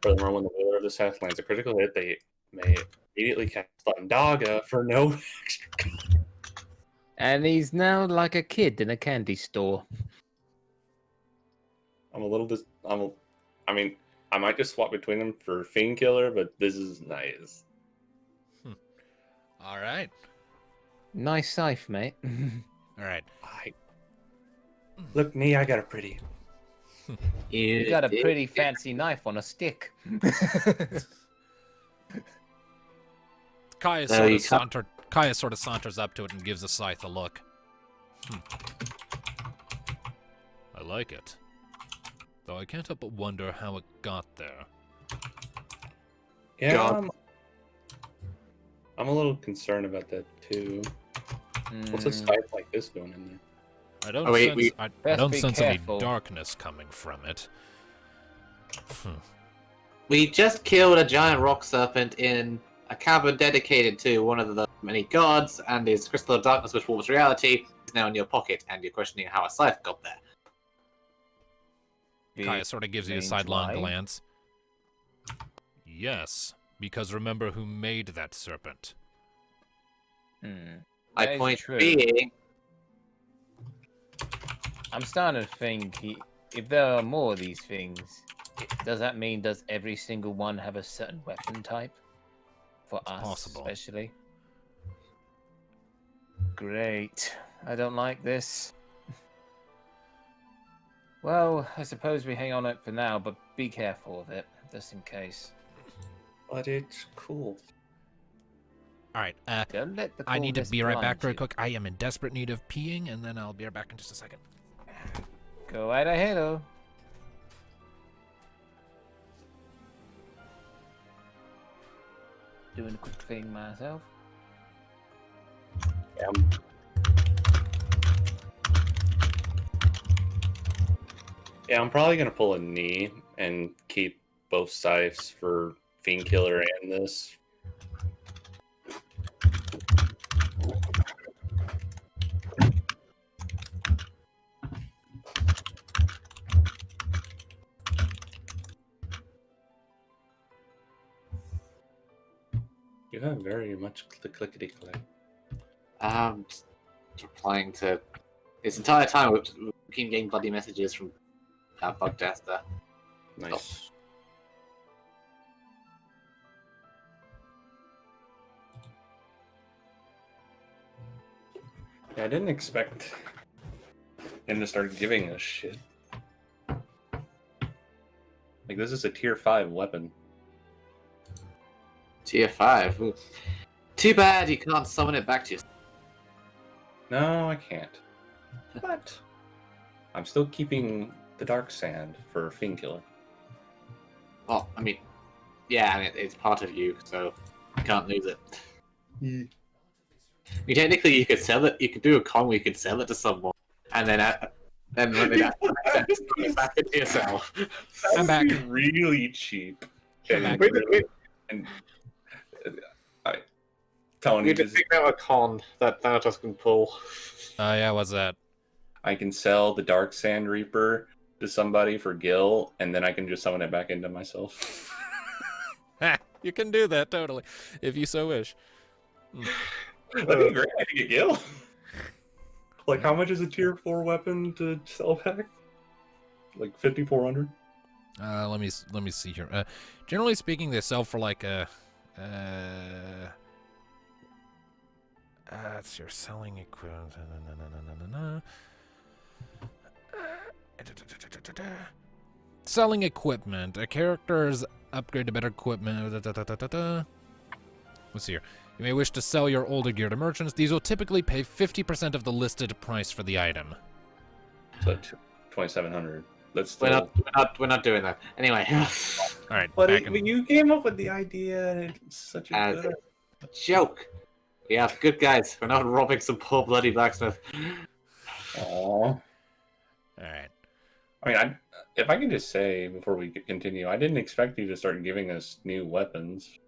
Furthermore, when the wielder of the staff lands a critical hit, they may immediately cast Thundaga for no extra. And he's now like a kid in a candy store. I'm a little I mean, I might just swap between them for Fiend Killer, but this is nice. All right. Nice scythe, mate. All right. Look, me, I got a pretty. You got a pretty fancy knife on a stick. Kaya No, sort of saunters up to it and gives the scythe a look. I like it. Though I can't help but wonder how it got there. Yeah, God. I'm a little concerned about that too. What's a scythe like this going in there? I don't Oh, wait, sense, I Best don't be sense careful. any darkness coming from it. We just killed a giant rock serpent in a cavern dedicated to one of the many gods, and his crystal of darkness, which warps reality, is now in your pocket, and you're questioning how a scythe got there. Kaya sort of gives you a Explains sidelong why. glance. Yes, because remember who made that serpent. My That is point true. being, I'm starting to think if there are more of these things, does that mean does every single one have a certain weapon type? For us, possible. especially. Great. I don't like this. Well, I suppose we hang on it for now, but be careful of it, just in case. But it's cool. All right, Don't let the I need to coolness be right back blind very you. quick. I am in desperate need of peeing, and then I'll be right back in just a second. Go right ahead, oh. Doing a quick thing myself. Yeah, I'm probably gonna pull a knee and keep both scythes for Fiend Killer and this. You have very much clickety clack. Just replying to this entire time. We've been getting bloody messages from Bug Jester. Nice. Yeah, I didn't expect him to start giving us shit. Like, this is a tier 5 weapon. Tier 5. Ooh. Too bad you can't summon it back to you. No, I can't. But I'm still keeping the Dark Sand for Fiend Killer. Well, I mean, yeah, I mean, it's part of you, so you can't lose it. I mean, technically, you could sell it. You could do a con where you could sell it to someone, and then when they it back into yourself. I'm back. Really cheap. I'm back. And I telling We you, just figured out a con that Thanatos can pull. Oh, yeah, what's that? I can sell the Dark Sand Reaper to somebody for Gil, and then I can just summon it back into myself. You can do that, totally, if you so wish. That'd be great. I could get Gil. Like, how much is a tier 4 weapon to sell back? Like 5,400. Let me see here. Generally speaking, they sell for like a. It's your selling equivalent. Selling equipment. A character's upgrade to better equipment. Let's see here. You may wish to sell your older gear to merchants. These will typically pay 50% of the listed price for the item. So 2,700. That's We're still... we're not doing that. Anyway. All right. But back in- you came up with the idea, and it's such a As good... a joke. Yeah, good guys. We're not robbing some poor bloody blacksmith. Aww. All right. I mean, if I can just say before we continue, I didn't expect you to start giving us new weapons.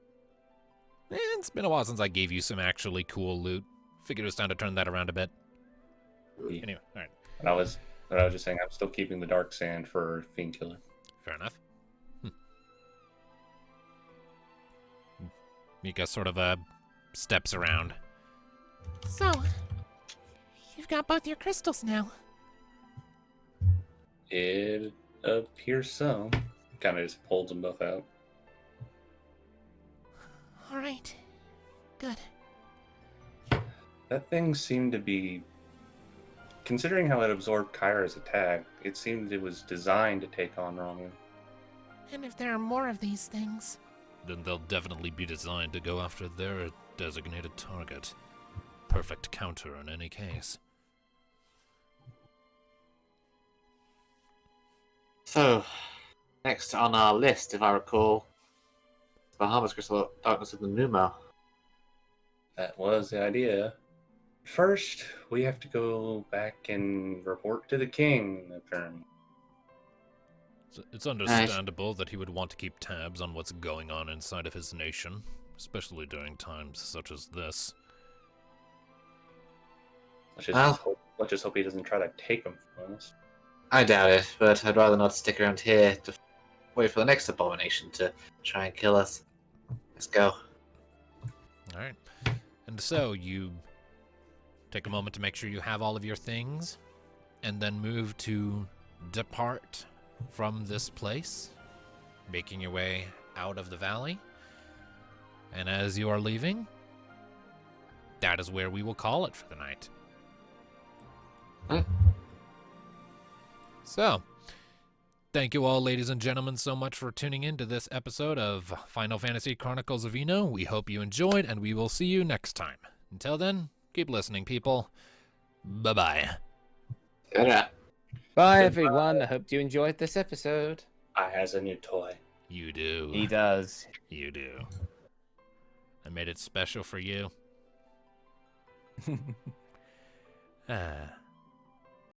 It's been a while since I gave you some actually cool loot. Figured it was time to turn that around a bit. Anyway, all right. And I was just saying I'm still keeping the Dark Sand for Fiend Killer. Fair enough. Mika sort of steps around. So, you've got both your crystals now. It appears so. Kind of just pulls them both out. All right. Good. That thing seemed to be... Considering how it absorbed Kyra's attack, it seemed it was designed to take on Ramu. And if there are more of these things, Then they'll definitely be designed to go after their designated target. Perfect counter in any case. So, next on our list, if I recall, Bahamas Crystal Darkness of the Numo. That was the idea. First, we have to go back and report to the king, apparently. It's understandable that he would want to keep tabs on what's going on inside of his nation, especially during times such as this. Let's just hope he doesn't try to take them from us. I doubt it, but I'd rather not stick around here to wait for the next abomination to try and kill us. Let's go. All right. And so you take a moment to make sure you have all of your things, and then move to depart from this place, making your way out of the valley. And as you are leaving, that is where we will call it for the night. So, thank you all, ladies and gentlemen, so much for tuning in to this episode of Final Fantasy Chronicles of Eno. We hope you enjoyed, and we will see you next time. Until then, keep listening, people. Bye-bye. Bye, everyone. I hope you enjoyed this episode. I has a new toy. You do. He does. You do. I made it special for you. Ah.